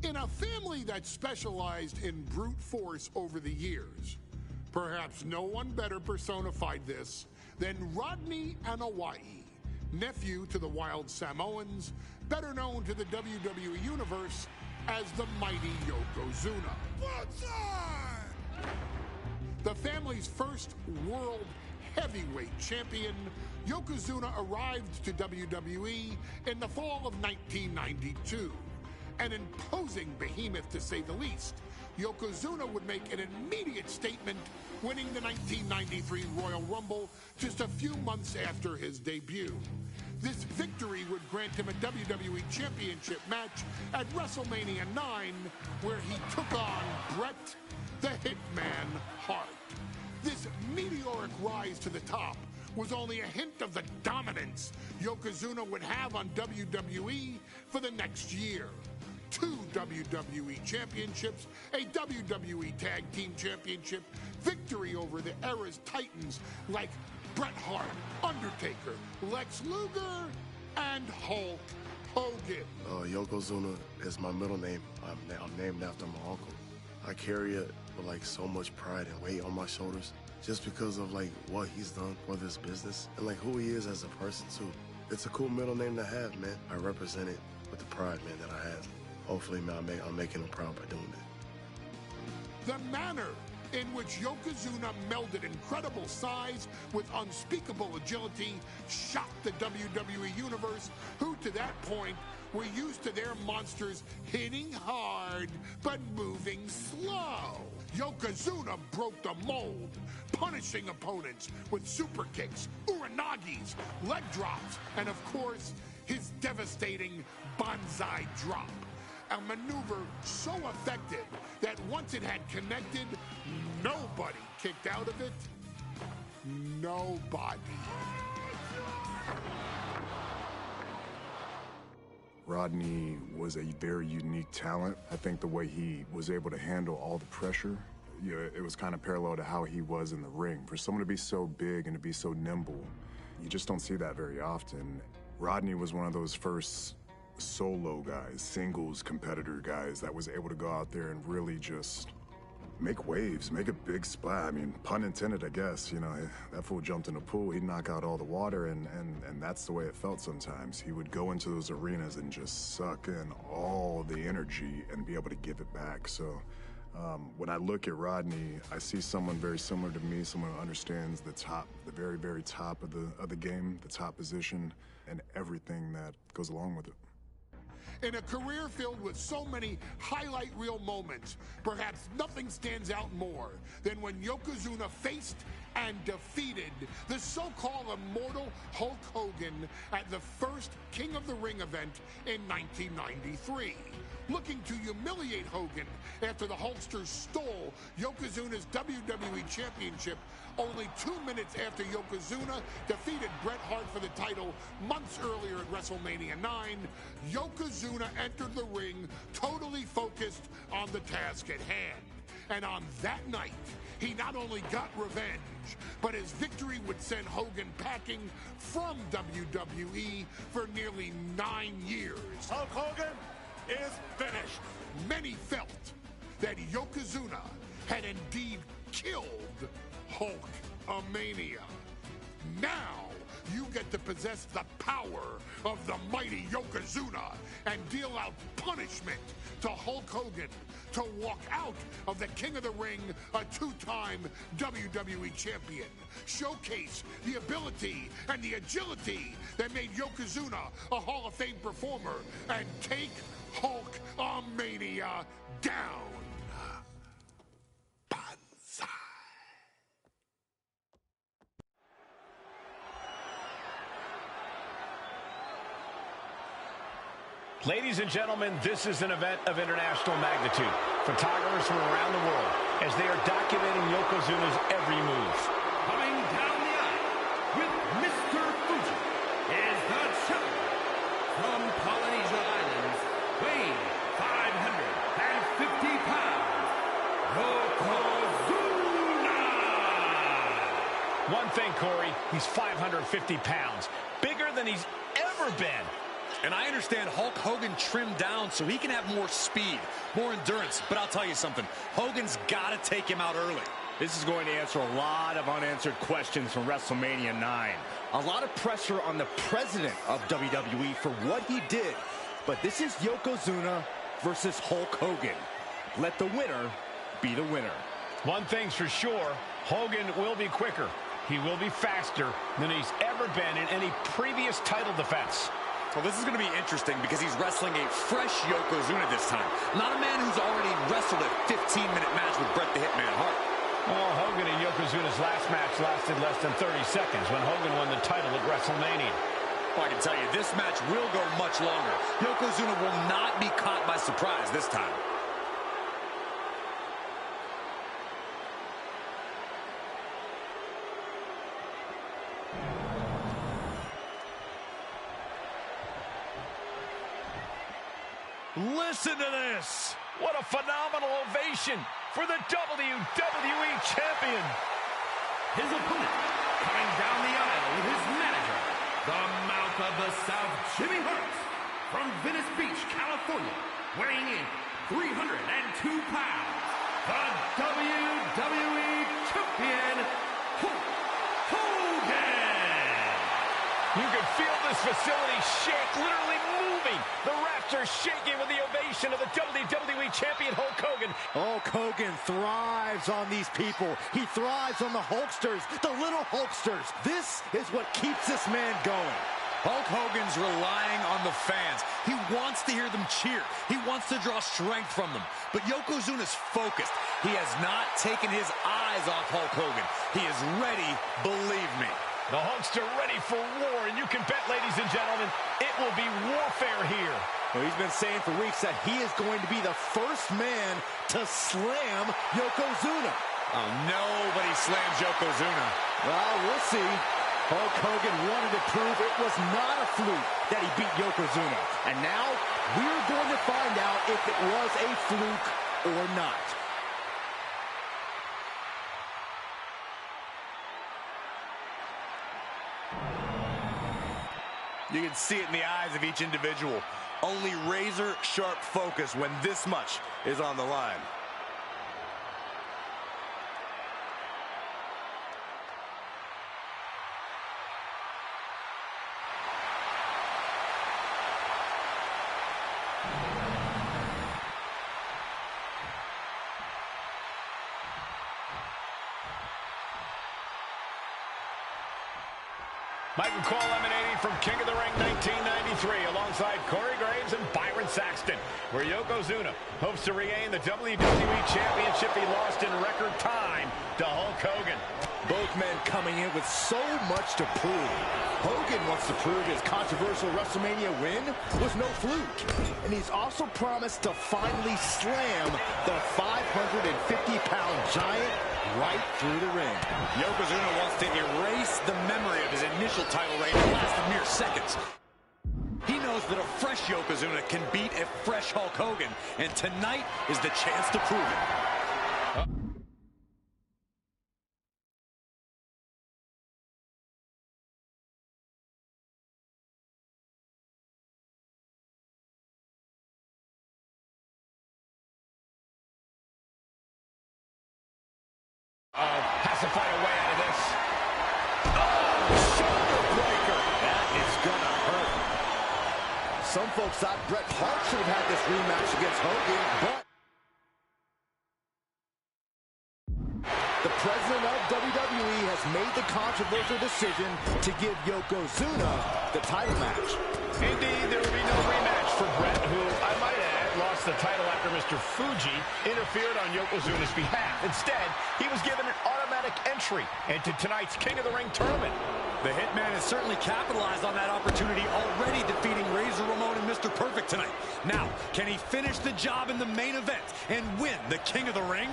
In a family that specialized in brute force over the years, perhaps no one better personified this than Rodney Anawai, nephew to the Wild Samoans, better known to the WWE Universe as the mighty Yokozuna. The family's first world heavyweight champion, Yokozuna arrived to WWE in the fall of 1992. An imposing behemoth, to say the least, Yokozuna would make an immediate statement, winning the 1993 Royal Rumble just a few months after his debut. This victory would grant him a WWE Championship match at WrestleMania 9, where he took on Bret the Hitman Hart. This meteoric rise to the top was only a hint of the dominance Yokozuna would have on WWE for the next year. 2 WWE championships, a WWE Tag Team Championship, victory over the era's titans like Bret Hart, Undertaker, Lex Luger, and Hulk Hogan. Yokozuna is my middle name. I'm named after my uncle. I carry it with so much pride and weight on my shoulders just because of what he's done for this business and who he is as a person too. It's a cool middle name to have, man. I represent it with the pride, man, that I have. Hopefully, man, I'm making him proud by doing it. The manner in which Yokozuna melded incredible size with unspeakable agility shocked the WWE Universe, who to that point were used to their monsters hitting hard but moving slow. Yokozuna broke the mold, punishing opponents with super kicks, uranagis, leg drops, and of course, his devastating banzai drop. A maneuver so effective that once it had connected, nobody kicked out of it. Nobody. Rodney was a very unique talent. I think the way he was able to handle all the pressure, it was kind of parallel to how he was in the ring. For someone to be so big and to be so nimble, you just don't see that very often. Rodney was one of those first solo guys, singles competitor guys that was able to go out there and really just make waves, make a big splash. I mean, pun intended, I guess. That fool jumped in a pool, he'd knock out all the water, and that's the way it felt sometimes. He would go into those arenas and just suck in all the energy and be able to give it back. So when I look at Rodney, I see someone very similar to me, someone who understands the very, very top of the game, the top position, and everything that goes along with it. In a career filled with so many highlight reel moments, perhaps nothing stands out more than when Yokozuna faced and defeated the so-called immortal Hulk Hogan at the first King of the Ring event in 1993. Looking to humiliate Hogan after the Hulkster stole Yokozuna's WWE Championship only 2 minutes after Yokozuna defeated Bret Hart for the title months earlier at WrestleMania 9, Yokozuna entered the ring totally focused on the task at hand. And on that night, he not only got revenge, but his victory would send Hogan packing from WWE for nearly 9 years. Hulk Hogan is finished. Many felt that Yokozuna had indeed killed Hulkamania. Now you get to possess the power of the mighty Yokozuna and deal out punishment to Hulk Hogan to walk out of the King of the Ring, a 2-time WWE champion. Showcase the ability and the agility that made Yokozuna a Hall of Fame performer and take Hulkamania down. Banzai. Ladies and gentlemen, this is an event of international magnitude. Photographers from around the world as they are documenting Yokozuna's every move. Coming down the aisle with Mr. Fuji is the champion from Polynesia Islands, weighing 550 pounds, Yokozuna! One thing, Corey, he's 550 pounds, bigger than he's ever been. And I understand Hulk Hogan trimmed down so he can have more speed, more endurance. But I'll tell you something, Hogan's got to take him out early. This is going to answer a lot of unanswered questions from WrestleMania 9. A lot of pressure on the president of WWE for what he did. But this is Yokozuna versus Hulk Hogan. Let the winner be the winner. One thing's for sure, Hogan will be quicker. He will be faster than he's ever been in any previous title defense. Well, this is going to be interesting because he's wrestling a fresh Yokozuna this time. Not a man who's already wrestled a 15-minute match with Bret the Hitman Hart. Well, Hogan and Yokozuna's last match lasted less than 30 seconds when Hogan won the title at WrestleMania. Well, I can tell you, this match will go much longer. Yokozuna will not be caught by surprise this time. Listen to this. What a phenomenal ovation for the WWE Champion. His opponent, coming down the aisle with his manager, the Mouth of the South, Jimmy Hart, from Venice Beach, California, weighing in 302 pounds, the WWE Champion, Hulk Hogan. You can feel this facility shake, literally moving. The rafters shaking with the ovation of the WWE Champion, Hulk Hogan. Hulk Hogan thrives on these people. He thrives on the Hulksters, the little Hulksters. This is what keeps this man going. Hulk Hogan's relying on the fans. He wants to hear them cheer. He wants to draw strength from them. But Yokozuna's focused. He has not taken his eyes off Hulk Hogan. He is ready, believe me. The Hulkster ready for war, and you can bet, ladies and gentlemen, it will be warfare here. Well, he's been saying for weeks that he is going to be the first man to slam Yokozuna. Oh, nobody slams Yokozuna. Well, we'll see. Hulk Hogan wanted to prove it was not a fluke that he beat Yokozuna. And now we're going to find out if it was a fluke or not. You can see it in the eyes of each individual. Only razor-sharp focus when this much is on the line. Michael Cole emanating from King of the Ring 1993 alongside Corey Graves and Byron Saxton, where Yokozuna hopes to regain the WWE Championship he lost in record time to Hulk Hogan. Both men coming in with so much to prove. Hogan wants to prove his controversial WrestleMania win was no fluke. And he's also promised to finally slam the 550-pound giant right through the ring. Yokozuna wants to erase the memory of his initial title reign that lasted mere seconds. He knows that a fresh Yokozuna can beat a fresh Hulk Hogan, and tonight is the chance to prove it. Has to find a way out of this. Oh, shoulder breaker. That is gonna hurt. Some folks thought Bret Hart should have had this rematch against Hogan, but the president of WWE has made the controversial decision to give Yokozuna the title match. Indeed, there will be no rematch for Bret, who, I might add, lost the title after Mr. Fuji interfered on Yokozuna's behalf. Instead, he was given an automatic entry into tonight's King of the Ring tournament. The Hitman has certainly capitalized on that opportunity, already defeating Razor Ramon and Mr. Perfect tonight. Now, can he finish the job in the main event and win the King of the Ring?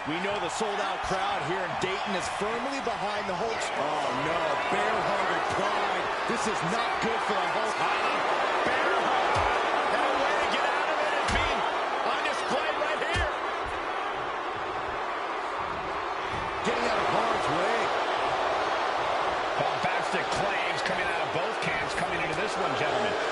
We know the sold-out crowd here in Dayton is firmly behind the Hulks. Oh, no. Bear-hungry pride. This is not good for the Hulk. Bear hug. And a way to get out of it is being on display right here. Getting out of harm's way. Bombastic claims coming out of both camps coming into this one, gentlemen.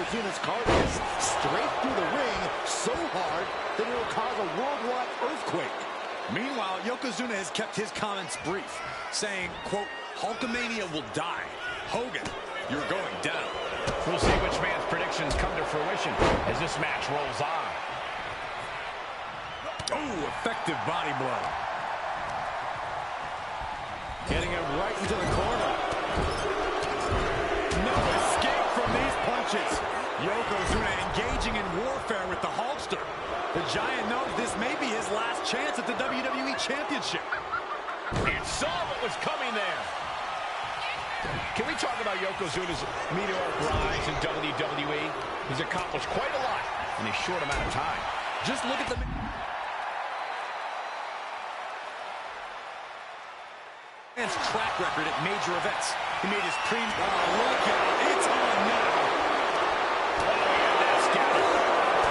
Yokozuna's carcass straight through the ring so hard that it will cause a worldwide earthquake. Meanwhile, Yokozuna has kept his comments brief, saying, quote, Hulkamania will die. Hogan, you're going down. We'll see which man's predictions come to fruition as this match rolls on. Oh, effective body blow. Getting him right into the corner. No escape from these punches. Yokozuna engaging in warfare with the Hulkster. The Giant knows this may be his last chance at the WWE Championship. And saw what was coming there. Can we talk about Yokozuna's meteoric rise in WWE? He's accomplished quite a lot in a short amount of time. Just look at the... man's track record at major events. He made his look out. It's on now. Oh, yeah, that's scouted.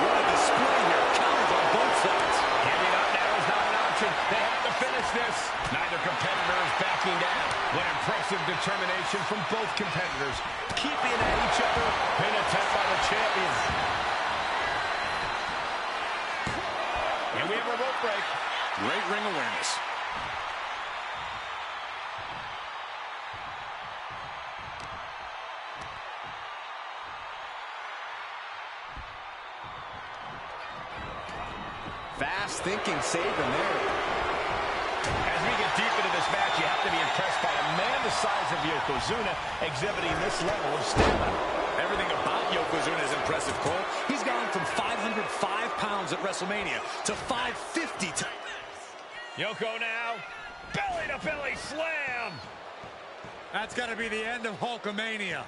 What a display here. Counters on both sides. Giving up now is not an option. They have to finish this. Neither competitor is backing down. What impressive determination from both competitors. Keeping at each other. Pin attempt by the champion. And we have a rope break. Great ring awareness. Fast thinking saved him there. As we get deep into this match, you have to be impressed by a man the size of Yokozuna exhibiting this level of stamina. Everything about Yokozuna is impressive, Cole. He's gone from 505 pounds at WrestleMania to 550. Yoko now, belly-to-belly slam. That's got to be the end of Hulkamania.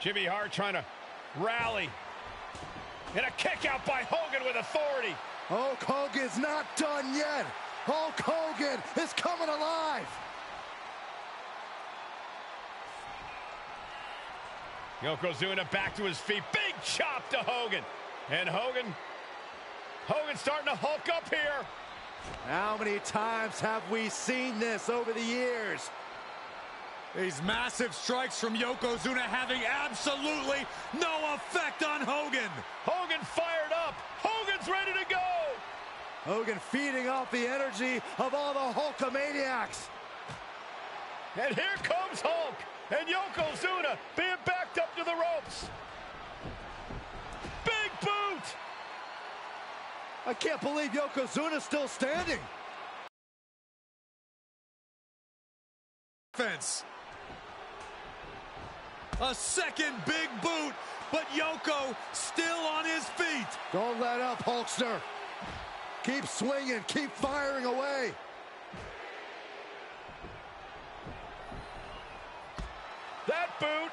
Jimmy Hart trying to rally. And a kick out by Hogan with authority. Hulk Hogan's not done yet. Hulk Hogan is coming alive. Yokozuna back to his feet. Big chop to Hogan. And Hogan's starting to hulk up here. How many times have we seen this over the years? These massive strikes from Yokozuna having absolutely no effect on Hogan. Hogan fired up. Hogan's ready to go. Hogan feeding off the energy of all the Hulkamaniacs. And here comes Hulk. And Yokozuna being backed up to the ropes. Big boot. I can't believe Yokozuna's still standing. Fence. A second big boot, but Yoko still on his feet. Don't let up, Hulkster. Keep swinging, keep firing away. That boot,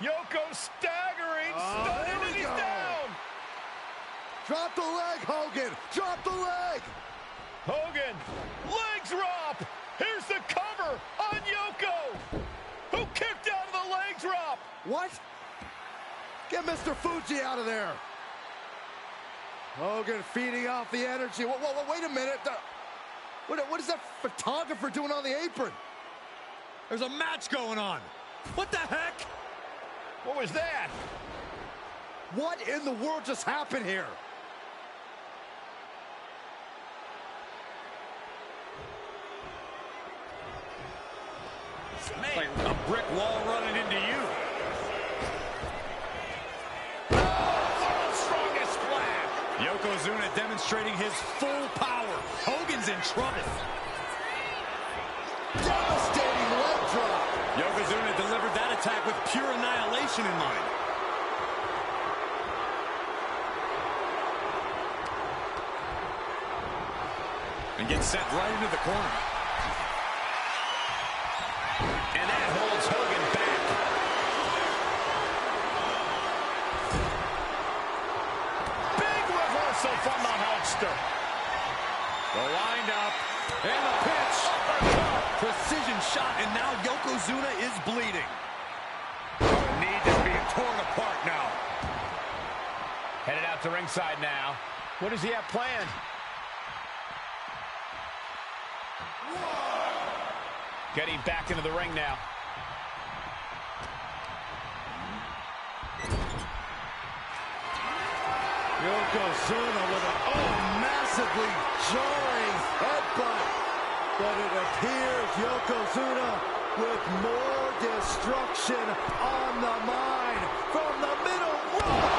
Yoko staggering, stunning, and he's down. Drop the leg, Hogan. Drop the leg. Hogan, leg drop. Here's the cover on Yoko, who kicked out of the leg drop. What? Get Mr. Fuji out of there. Hogan feeding off the energy. Whoa, wait a minute. What is that photographer doing on the apron? There's a match going on. What the heck? What was that? What in the world just happened here? Like a brick wall running into you. Strongest splash. Yokozuna demonstrating his full power. Hogan's in trouble. Devastating leg drop. Yokozuna delivered that attack with pure annihilation in mind. And gets sent right into the corner. And that holds Hogan back. Big reversal from the Hulkster. The windup and the pitch. Precision shot, and now Yokozuna is bleeding. Knee is being torn apart now. Headed out to ringside now. What does he have planned? Getting back into the ring now. Yokozuna with massively jarring headbutt. But it appears Yokozuna with more destruction on the mind from the middle rope.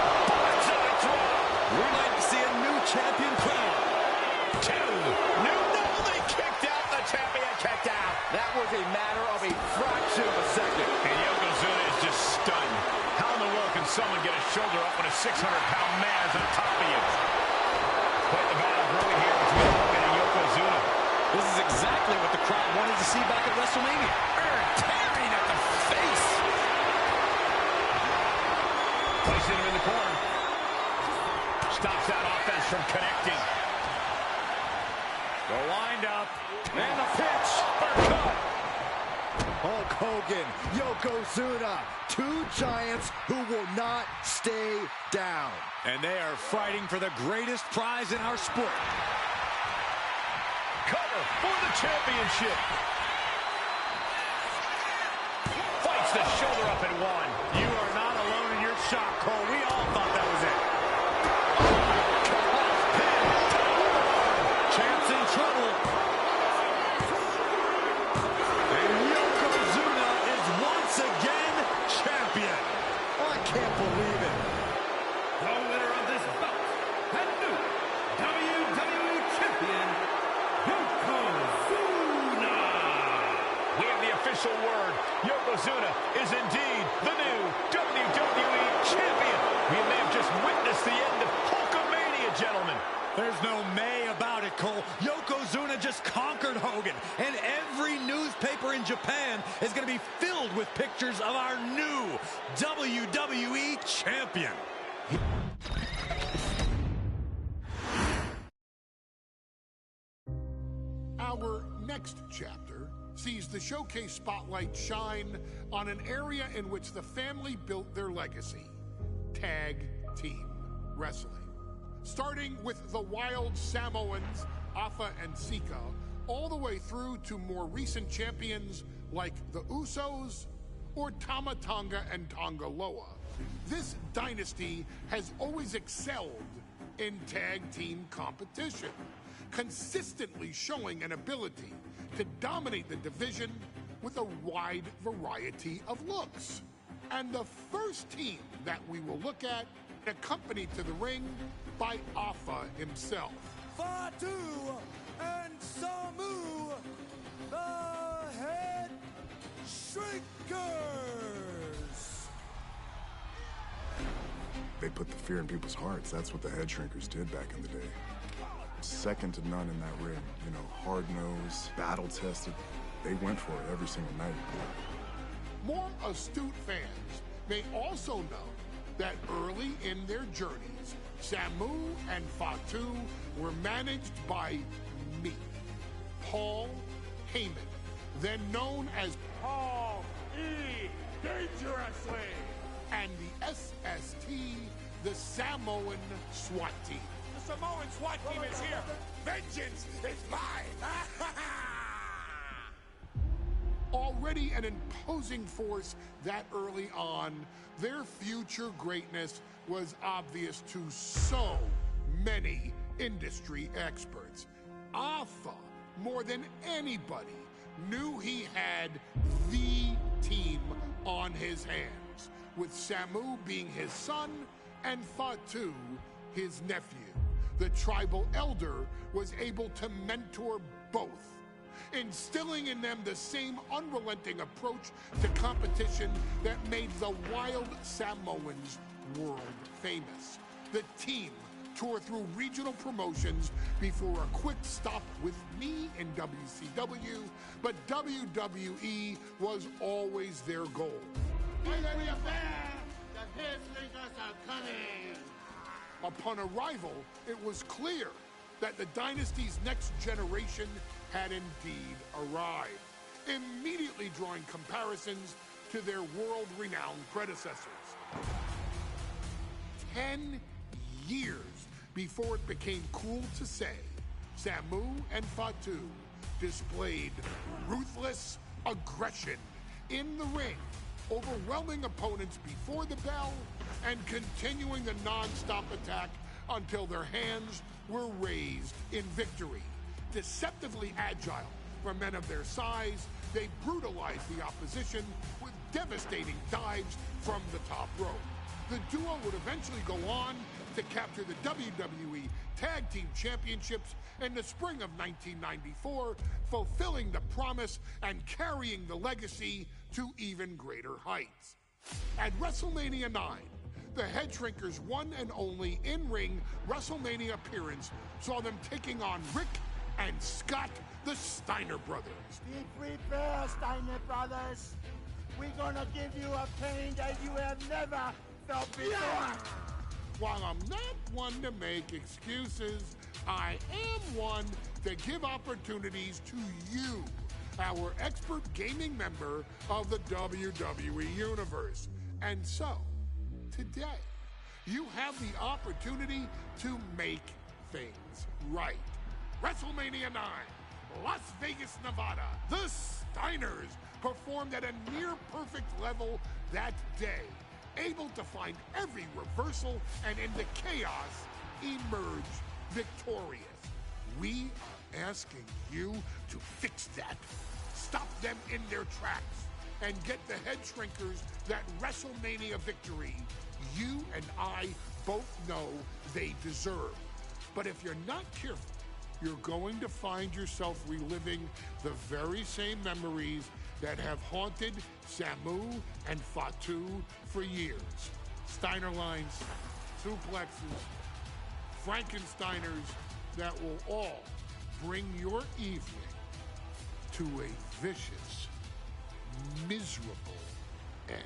We're like to see a new champion crown. They kicked out. The champion kicked out. That was a matter of a fraction of a second. And Yokozuna is just stunned. How in the world can someone get a shoulder up when a 600-pound man is on top of you? Quite the battle brewing here between Hogan and Yokozuna. This is exactly what the crowd wanted to see back at WrestleMania. Tearing at the face. Placing him in the corner. Stops that offense from connecting. The wind up. And the pitch. Uppercut. Hulk Hogan, Yokozuna, two giants who will not stay down. And they are fighting for the greatest prize in our sport. Cover for the championship. Fights the shoulder up and one. You are not alone in your shock, Cole. We all thought that was it. Champ's in trouble. And Yokozuna is once again champion. I can't believe it. The winner of this bout, and new WWE Champion, Yokozuna. We have the official word. Yokozuna is indeed the new WWE Champion. We may have just witnessed the end of Hulkamania, gentlemen. There's no may about it, Cole. Yokozuna just conquered Hogan, and every newspaper in Japan is going to be filled with pictures of our new WWE champion. Our next chapter sees the showcase spotlight shine on an area in which the family built their legacy: tag team wrestling. Starting with the wild Samoans, Afa and Sika, all the way through to more recent champions like the Usos or Tama Tonga and Tonga Loa. This dynasty has always excelled in tag team competition, consistently showing an ability to dominate the division with a wide variety of looks. And the first team that we will look at, accompanied to the ring by Afa himself. Fatu and Samu, the Head Shrinkers. They put the fear in people's hearts. That's what the head shrinkers did back in the day. Second to none in that ring. You know, hard-nosed, battle-tested. They went for it every single night. More astute fans may also know that early in their journeys, Samu and Fatu were managed by me, Paul Heyman, then known as Paul E. Dangerously. and the SST, the Samoan SWAT team. The Samoan SWAT team is here. Vengeance is mine. Already an imposing force that early on, their future greatness was obvious to so many industry experts. Afa, more than anybody, knew he had the team on his hands, with Samu being his son and Fatu his nephew. The tribal elder was able to mentor both, instilling in them the same unrelenting approach to competition that made the wild Samoans world famous. The team toured through regional promotions before a quick stop with me in WCW, but WWE was always their goal. Upon arrival, it was clear that the dynasty's next generation had indeed arrived, immediately drawing comparisons to their world-renowned predecessors. 10 years before it became cool to say, Samu and Fatu displayed ruthless aggression in the ring, overwhelming opponents before the bell and continuing the non-stop attack until their hands were raised in victory. Deceptively agile for men of their size, they brutalized the opposition with devastating dives from the top rope. The duo would eventually go on to capture the WWE Tag Team Championships in the spring of 1994, fulfilling the promise and carrying the legacy to even greater heights. At WrestleMania 9, the Head Shrinkers' one and only in-ring WrestleMania appearance saw them taking on Rick and Scott, the Steiner brothers. Be prepared, Steiner brothers. We're gonna give you a pain that you have never felt before. While I'm not one to make excuses, I am one to give opportunities to you, our expert gaming member of the WWE Universe. And so, today, you have the opportunity to make things right. WrestleMania 9, Las Vegas, Nevada. The Steiners performed at a near-perfect level that day, able to find every reversal and in the chaos emerge victorious. We are asking you to fix that. Stop them in their tracks and get the Head Shrinkers that WrestleMania victory you and I both know they deserve. But if you're not careful, you're going to find yourself reliving the very same memories that have haunted Samu and Fatu for years. Steiner lines, suplexes, Frankensteiners that will all bring your evening to a vicious, miserable end.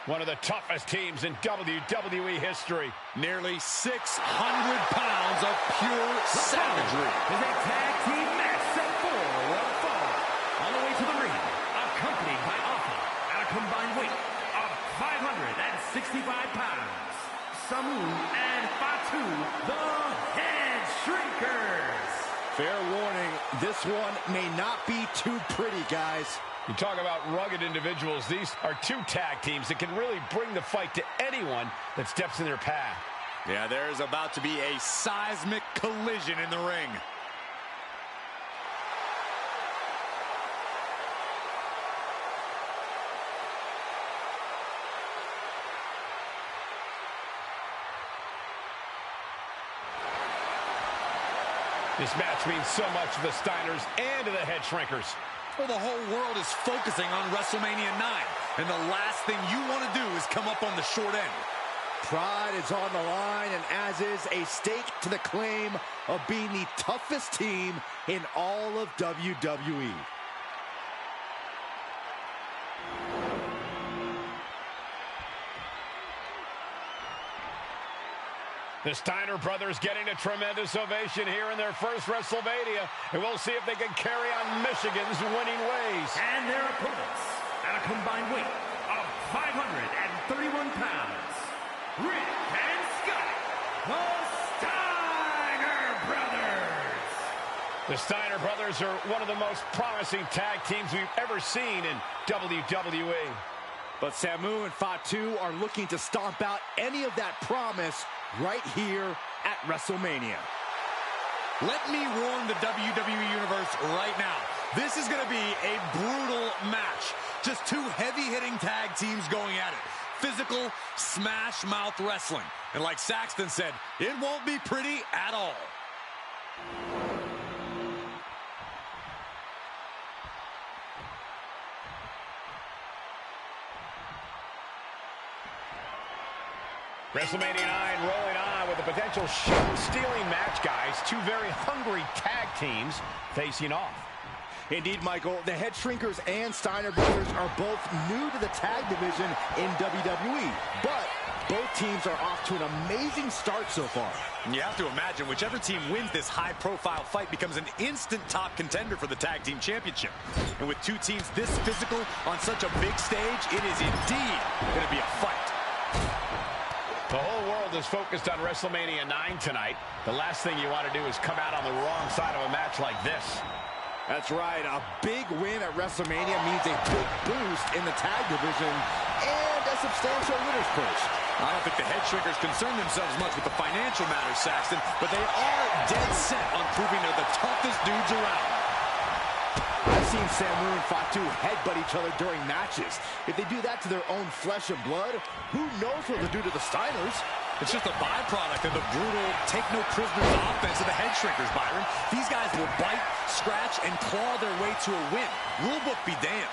One of the toughest teams in WWE history. Nearly 600 pounds of pure savagery. Is a tag team match set for one fall. On the way to the ring, accompanied by Alpha at a combined weight of 565 pounds. Samu and Fatu, the Head Shrinkers. Fair warning, this one may not be too pretty, guys. You talk about rugged individuals. These are two tag teams that can really bring the fight to anyone that steps in their path. Yeah, there's about to be a seismic collision in the ring. This match means so much to the Steiners and to the Head Shrinkers. Well, the whole world is focusing on WrestleMania 9, and the last thing you want to do is come up on the short end. Pride is on the line, and as is a stake to the claim of being the toughest team in all of WWE. The Steiner brothers getting a tremendous ovation here in their first WrestleMania, and we'll see if they can carry on Michigan's winning ways. And their opponents, at a combined weight of 531 pounds, Rick and Scott, the Steiner brothers. The Steiner brothers are one of the most promising tag teams we've ever seen in WWE. But Samu and Fatu are looking to stomp out any of that promise right here at WrestleMania. Let me warn the WWE Universe right now. This is going to be a brutal match. Just two heavy-hitting tag teams going at it. Physical, smash-mouth wrestling. And like Saxton said, it won't be pretty at all. WrestleMania 9 rolling on with a potential show-stealing match, guys. Two very hungry tag teams facing off. Indeed, Michael, the Head Shrinkers and Steiner brothers are both new to the tag division in WWE, but both teams are off to an amazing start so far. And you have to imagine whichever team wins this high-profile fight becomes an instant top contender for the tag team championship. And with two teams this physical on such a big stage, it is indeed going to be a fight. The whole world is focused on WrestleMania 9 tonight. The last thing you want to do is come out on the wrong side of a match like this. That's right, a big win at WrestleMania means a big boost in the tag division and a substantial winner's purse. I don't think the head shrinkers concern themselves much with the financial matters, Saxton, but they are dead set on proving they're the toughest dudes around. I've seen Samu and Fatu headbutt each other during matches. If they do that to their own flesh and blood, who knows what they'll do to the Steiners? It's just a byproduct of the brutal take-no-prisoners offense of the head shrinkers, Byron. These guys will bite, scratch, and claw their way to a win. Rulebook be damned.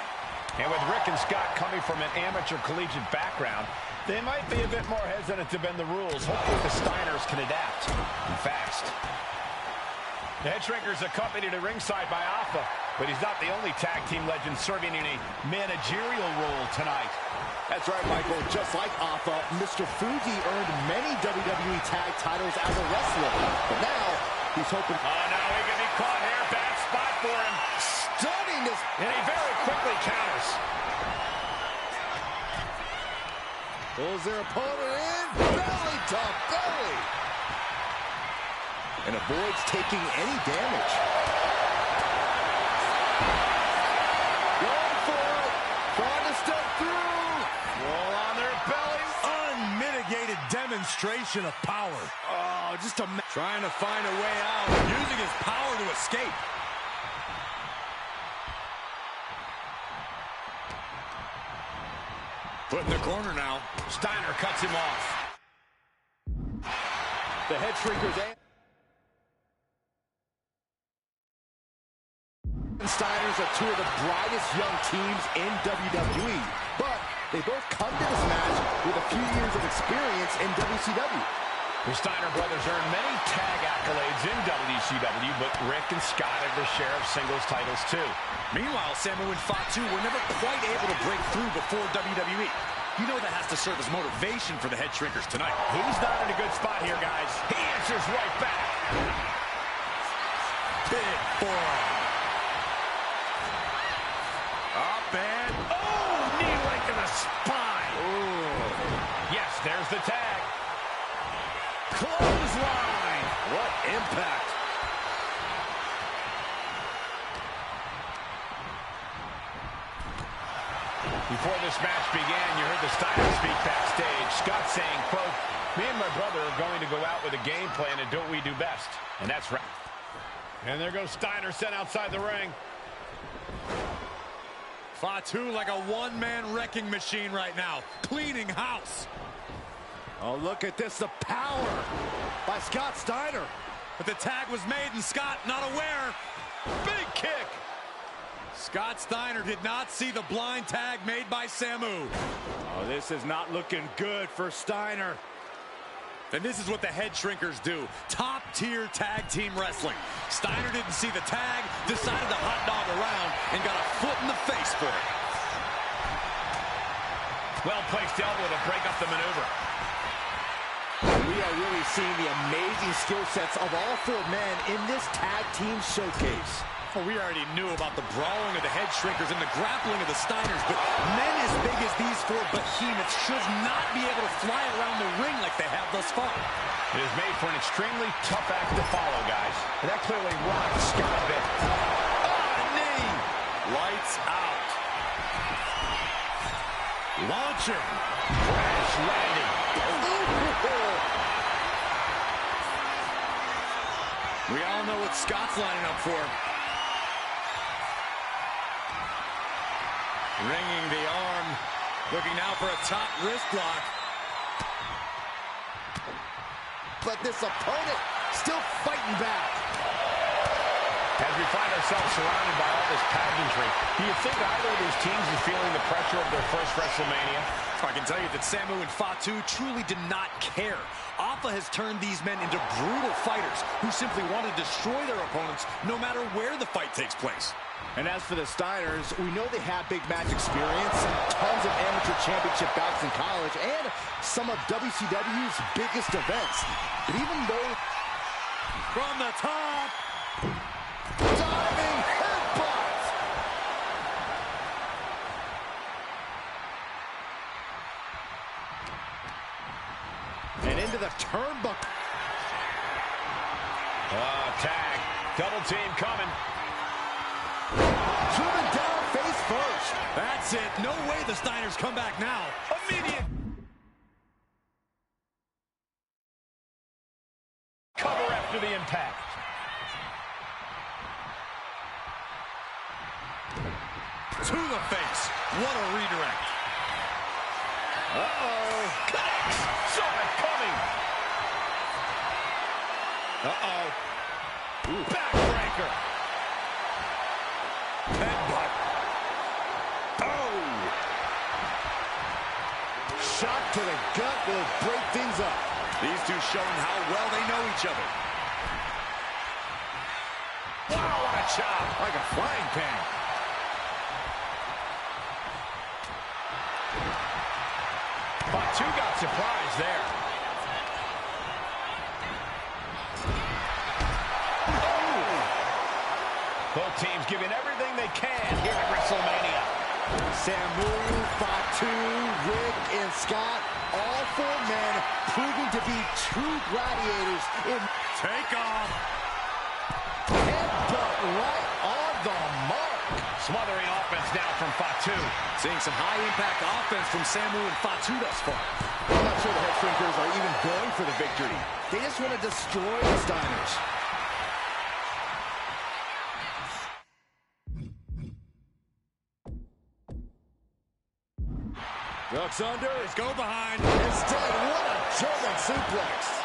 And with Rick and Scott coming from an amateur collegiate background, they might be a bit more hesitant to bend the rules. Hopefully the Steiners can adapt and fast. The head shrinkers accompanied at ringside by Alpha, but he's not the only tag team legend serving in a managerial role tonight. That's right, Michael. Just like Alpha, Mr. Fuji earned many WWE tag titles as a wrestler, but now he's hoping... Oh, no, he can be caught here. Bad spot for him. Stunning this... And he very quickly counters. Pulls their opponent in. Belly to belly. And avoids taking any damage. Going for it. Trying to step through. Roll on their bellies. Unmitigated demonstration of power. Oh, just trying to find a way out, using his power to escape. Put in the corner now. Steiner cuts him off. The head shrinkers and Steiners are two of the brightest young teams in WWE, but they both come to this match with a few years of experience in WCW. The Steiner brothers earned many tag accolades in WCW, but Rick and Scott have their share of singles titles too. Meanwhile, Samu and Fatu were never quite able to break through before WWE. You know that has to serve as motivation for the head shrinkers tonight. He's not in a good spot here, guys. He answers right back. Big forearm. Up and... Oh, knee right to the spine. Ooh. Yes, there's the tag. Clothesline. What impact. Before this match began, you heard the Steiners speak backstage. Scott saying, quote, "Me and my brother are going to go out with a game plan and do what we do best." And that's right. And there goes Steiner sent outside the ring. Fatu like a one-man wrecking machine right now, cleaning house. Oh, look at this, the power by Scott Steiner. But the tag was made and Scott not aware. Big kick. Scott Steiner did not see the blind tag made by Samu. Oh, this is not looking good for Steiner. And this is what the head shrinkers do. Top-tier tag team wrestling. Steiner didn't see the tag, decided to hot dog around, and got a foot in the face for it. Well-placed elbow to break up the maneuver. We are really seeing the amazing skill sets of all four men in this tag team showcase. Well, we already knew about the brawling of the head shrinkers and the grappling of the Steiners, but men as big as these four behemoths should not be able to fly around the ring like they have thus far. It is made for an extremely tough act to follow, guys. And that clearly rocked Scott a bit. Oh, knee! Lights out. Launching. Crash landing. We all know what Scott's lining up for. Ringing the arm. Looking now for a top wrist lock. But this opponent still fighting back. As we find ourselves surrounded by all this pageantry, do you think either of these teams is feeling the pressure of their first WrestleMania? I can tell you that Samu and Fatu truly did not care. Alpha has turned these men into brutal fighters who simply want to destroy their opponents no matter where the fight takes place. And as for the Steiners, we know they have big match experience, tons of amateur championship bouts in college, and some of WCW's biggest events. But even though... From the top... Diving headbutt! And into the turnbuckle. Tag. Double team coming. That's it. No way the Steiners come back now. Immediate cover after the impact. To the face. What a redirect. Uh-oh. Connects. Saw it coming. Uh-oh. Backbreaker. Headbutt. Oh. Shot to the gut will break things up. These two showing how well they know each other. Wow, what a chop. Like a frying pan. Fatu got surprised there. Oh. Both teams giving everything they can here at WrestleMania. Samu, Fatu, Rick, and Scott, all four men proving to be true gladiators in Take off. headbutt right on the mark. Smothering offense now from Fatu. Seeing some high-impact offense from Samu and Fatu thus far. I'm not sure the head shrinkers are even going for the victory. They just want to destroy the Steiners. Ducks under. Let's go behind. Instead, what a German suplex.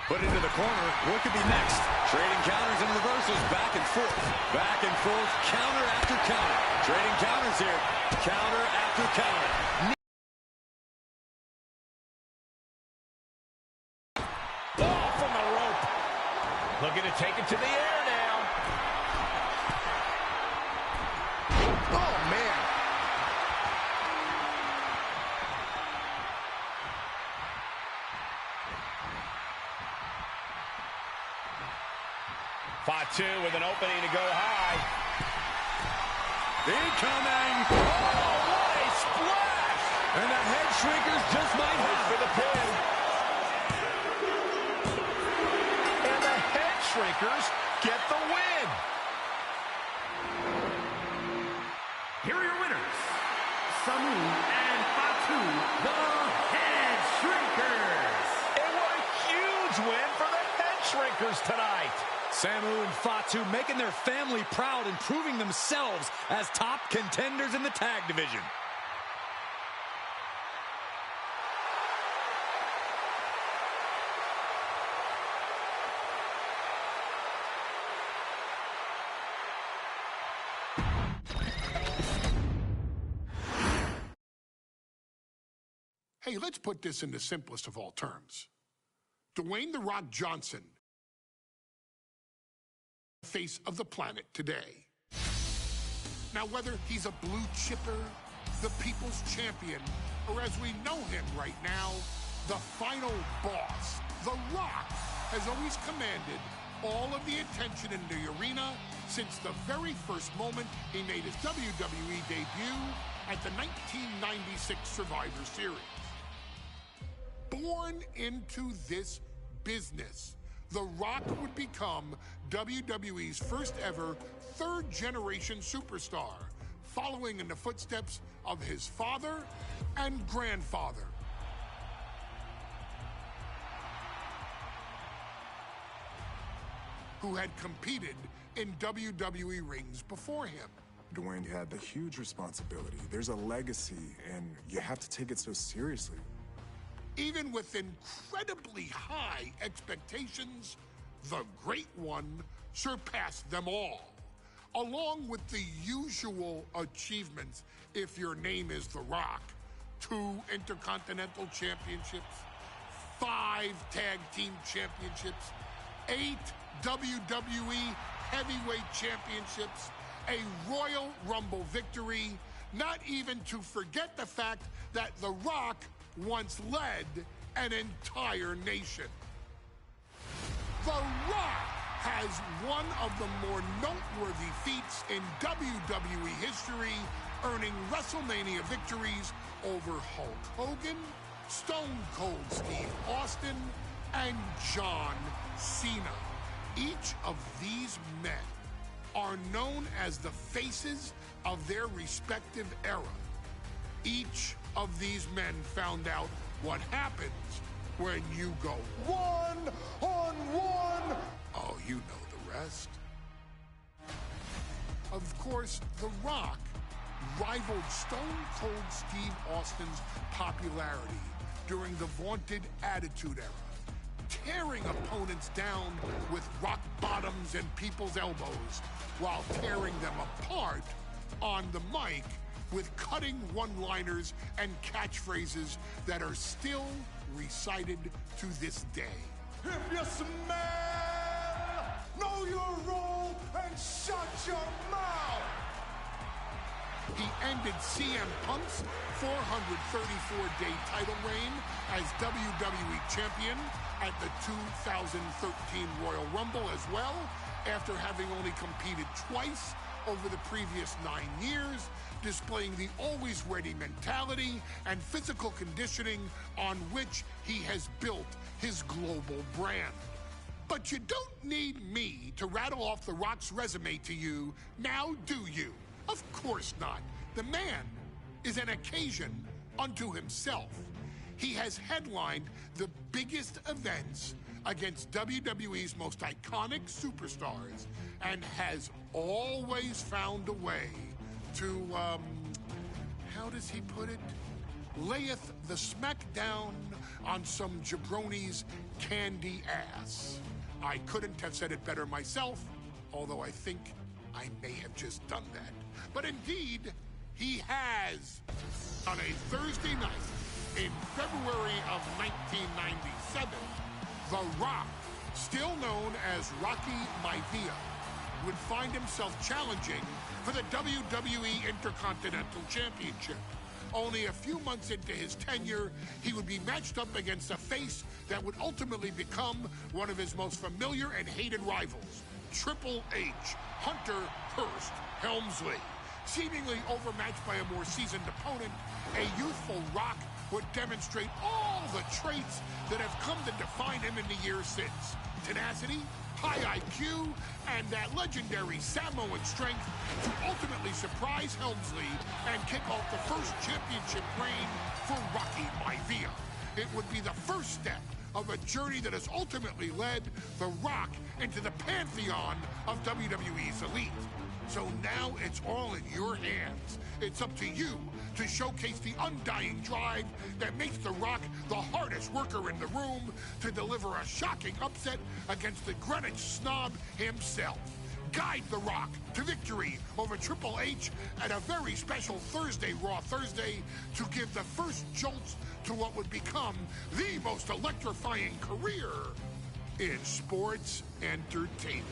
Put into the corner. What could be next? Trading counters and reversals back and forth. Back and forth, counter after counter. Trading counters here. Counter after counter. Ball from the rope. Looking to take it to the air now. Oh, man. Fatu with an opening to go high. Incoming. Oh, what a splash! And the head shrinkers just might Goes have for the pin. And the head shrinkers get the win. Here are your winners, Samu and Fatu, the Head Shrinkers. And what a huge win for the head shrinkers tonight. Samu and Fatu making their family proud and proving themselves as top contenders in the tag division. Hey, let's put this in the simplest of all terms. Dwayne "The Rock" Johnson, face of the planet today. Now, whether he's a blue chipper, the people's champion, or as we know him right now, the final boss, The Rock has always commanded all of the attention in the arena since the very first moment he made his WWE debut at the 1996 Survivor Series. Born into this business, The Rock would become WWE's first ever third-generation superstar, following in the footsteps of his father and grandfather. Who had competed in WWE rings before him. Dwayne had the huge responsibility. There's a legacy, and you have to take it so seriously. Even with incredibly high expectations, the Great One surpassed them all, along with the usual achievements if your name is The Rock: 2 Intercontinental Championships, 5 Tag Team Championships, 8 WWE Heavyweight Championships, a Royal Rumble victory, not even to forget the fact that The Rock once led an entire nation. The Rock has one of the more noteworthy feats in WWE history, earning WrestleMania victories over Hulk Hogan, Stone Cold Steve Austin, and John Cena. Each of these men are known as the faces of their respective era. Each of these men found out what happens when you go one-on-one. Oh, you know the rest. Of course, The Rock rivaled Stone Cold Steve Austin's popularity during the vaunted Attitude Era, tearing opponents down with rock bottoms and people's elbows while tearing them apart on the mic with cutting one-liners and catchphrases that are still recited to this day. If you smell, know your role and shut your mouth. He ended CM Punk's 434-day title reign as WWE Champion at the 2013 Royal Rumble as well, after having only competed twice over the previous 9 years, displaying the always-ready mentality and physical conditioning on which he has built his global brand. But you don't need me to rattle off The Rock's resume to you, now do you? Of course not. The man is an occasion unto himself. He has headlined the biggest events against WWE's most iconic superstars and has always found a way to, how does he put it? Layeth the smackdown on some jabroni's candy ass. I couldn't have said it better myself, although I think I may have just done that. But indeed, he has. On a Thursday night in February of 1997, The Rock, still known as Rocky Maivia, would find himself challenging for the WWE Intercontinental Championship. Only a few months into his tenure, he would be matched up against a face that would ultimately become one of his most familiar and hated rivals, Triple H, Hunter Hearst Helmsley. Seemingly overmatched by a more seasoned opponent, a youthful Rock would demonstrate all the traits that have come to define him in the years since. Tenacity, high IQ, and that legendary Samoan strength to ultimately surprise Helmsley and kick off the first championship reign for Rocky Maivia. It would be the first step of a journey that has ultimately led The Rock into the pantheon of WWE's elite. So now it's all in your hands. It's up to you to showcase the undying drive that makes The Rock the hardest worker in the room to deliver a shocking upset against the Greenwich snob himself. Guide The Rock to victory over Triple H at a very special Thursday, Raw Thursday, to give the first jolts to what would become the most electrifying career in sports entertainment.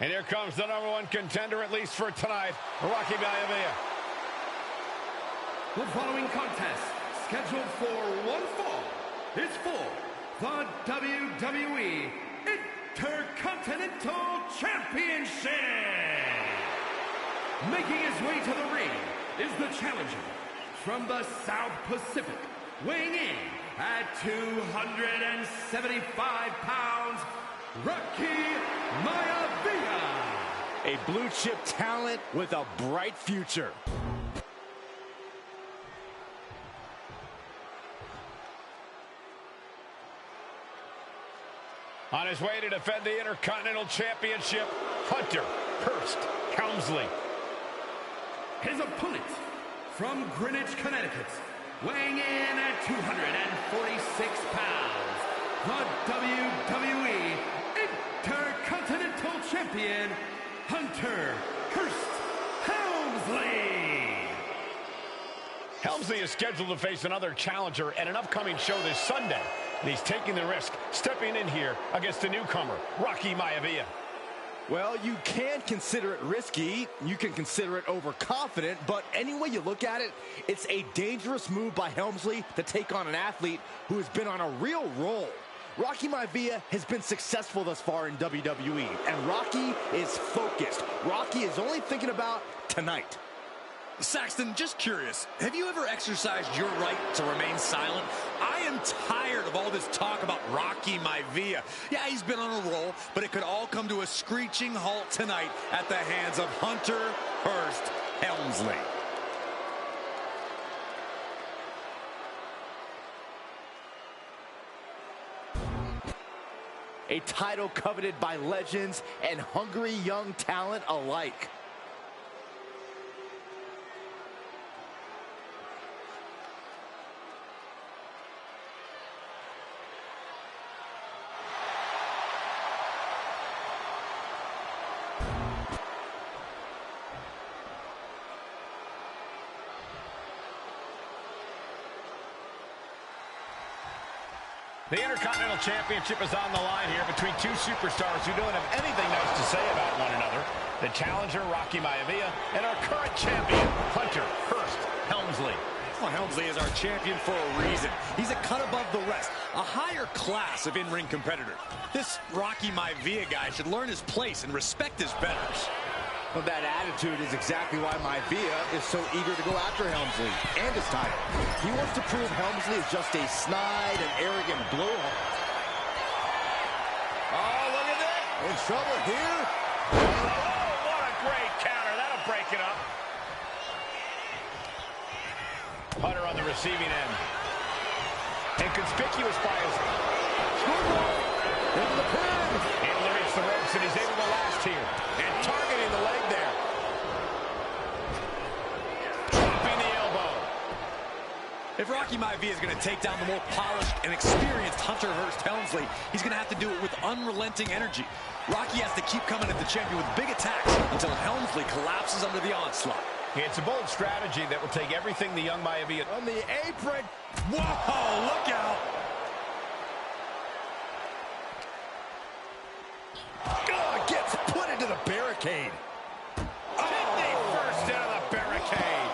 And here comes the #1 contender, at least for tonight, Rocky Maivia. The following contest, scheduled for one fall, is for the WWE Intercontinental Championship. Making his way to the ring is the challenger from the South Pacific, weighing in at 275 pounds, Rocky Maivia. A blue chip talent with a bright future. On his way to defend the Intercontinental Championship, Hunter Hearst Helmsley. His opponent from Greenwich, Connecticut, weighing in at 246 pounds, the WWE Intercontinental Champion, Hunter Hearst Helmsley. Helmsley is scheduled to face another challenger at an upcoming show this Sunday. And he's taking the risk, stepping in here against the newcomer, Rocky Maivia. Well, you can consider it risky, you can consider it overconfident, but any way you look at it, it's a dangerous move by Helmsley to take on an athlete who has been on a real roll. Rocky Maivia has been successful thus far in WWE, and Rocky is focused, Rocky is only thinking about tonight. Saxton, just curious, have you ever exercised your right to remain silent? I am tired of all this talk about Rocky Maivia. Yeah, he's been on a roll, but it could all come to a screeching halt tonight at the hands of Hunter Hearst Helmsley. A title coveted by legends and hungry young talent alike. The Intercontinental Championship is on the line here between two superstars who don't have anything nice to say about one another. The challenger, Rocky Maivia, and our current champion, Hunter Hearst Helmsley. Well, Helmsley is our champion for a reason. He's a cut above the rest, a higher class of in-ring competitor. This Rocky Maivia guy should learn his place and respect his betters. Well, that attitude is exactly why Maivia is so eager to go after Helmsley and his title. He wants to prove Helmsley is just a snide and arrogant blowhard. Oh, look at that! In trouble here. Oh, what a great counter. That'll break it up. Hunter on the receiving end. Inconspicuous by his In the pin. able to reach the ropes, and he's able to last here. And targeting the leg there. Dropping the elbow. If Rocky Maivia is going to take down the more polished and experienced Hunter Hearst Helmsley, he's going to have to do it with unrelenting energy. Rocky has to keep coming at the champion with big attacks until Helmsley collapses under the onslaught. It's a bold strategy that will take everything the young Maivia... On the apron. Whoa, look out! Oh, gets put into the barricade. Kidney first into the barricade.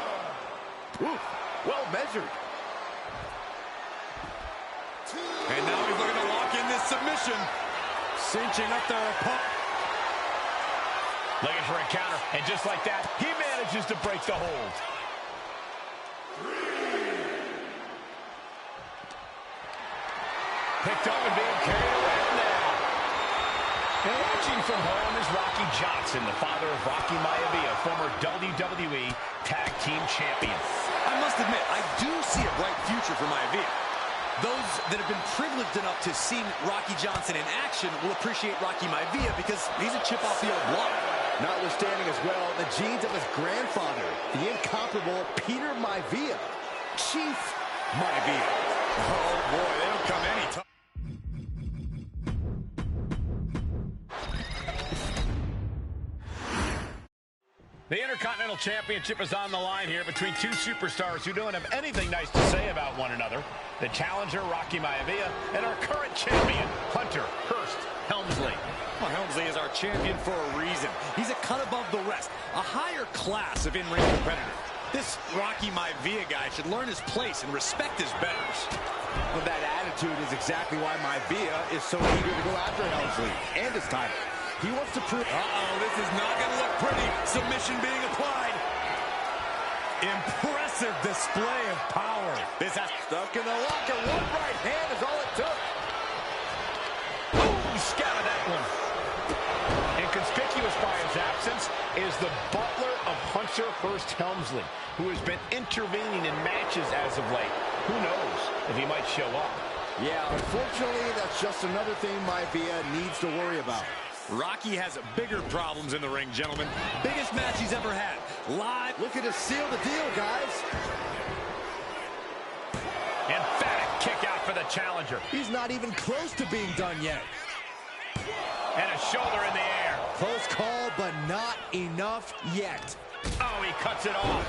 Ooh, well measured. And now he's looking to lock in this submission. Cinching up their opponent. Looking for a counter, and just like that, he manages to break the hold. Picked up and being carried around now. And watching from home is Rocky Johnson, the father of Rocky Maivia, former WWE Tag Team Champion. I must admit, I do see a bright future for Maivia. Those that have been privileged enough to see Rocky Johnson in action will appreciate Rocky Maivia because he's a chip off the old block. Notwithstanding as well the genes of his grandfather, the incomparable Peter Maivia, Chief Maivia. Oh boy, they don't come any time. The Intercontinental Championship is on the line here between two superstars who don't have anything nice to say about one another. The challenger, Rocky Maivia, and our current champion, Hunter Hearst Helmsley. Well, Helmsley is our champion for a reason. He's a cut above the rest, a higher class of in-ring competitor. This Rocky Maivia guy should learn his place and respect his betters. Well, that attitude is exactly why Maivia is so eager to go after Helmsley and his title. He wants to prove... Uh-oh, this is not going to look pretty. Submission being applied. Impressive display of power. This has stuck in the locker. One right hand is all it took. Oh, he scattered that one. And conspicuous by his absence is the butler of Hunter Hearst Helmsley, who has been intervening in matches as of late. Who knows if he might show up? Yeah, unfortunately, that's just another thing Maivia needs to worry about. Rocky has bigger problems in the ring, gentlemen. Biggest match he's ever had. Live. Looking to seal the deal, guys. Emphatic kick out for the challenger. He's not even close to being done yet. And a shoulder in the air. Close call, but not enough yet. Oh, he cuts it off.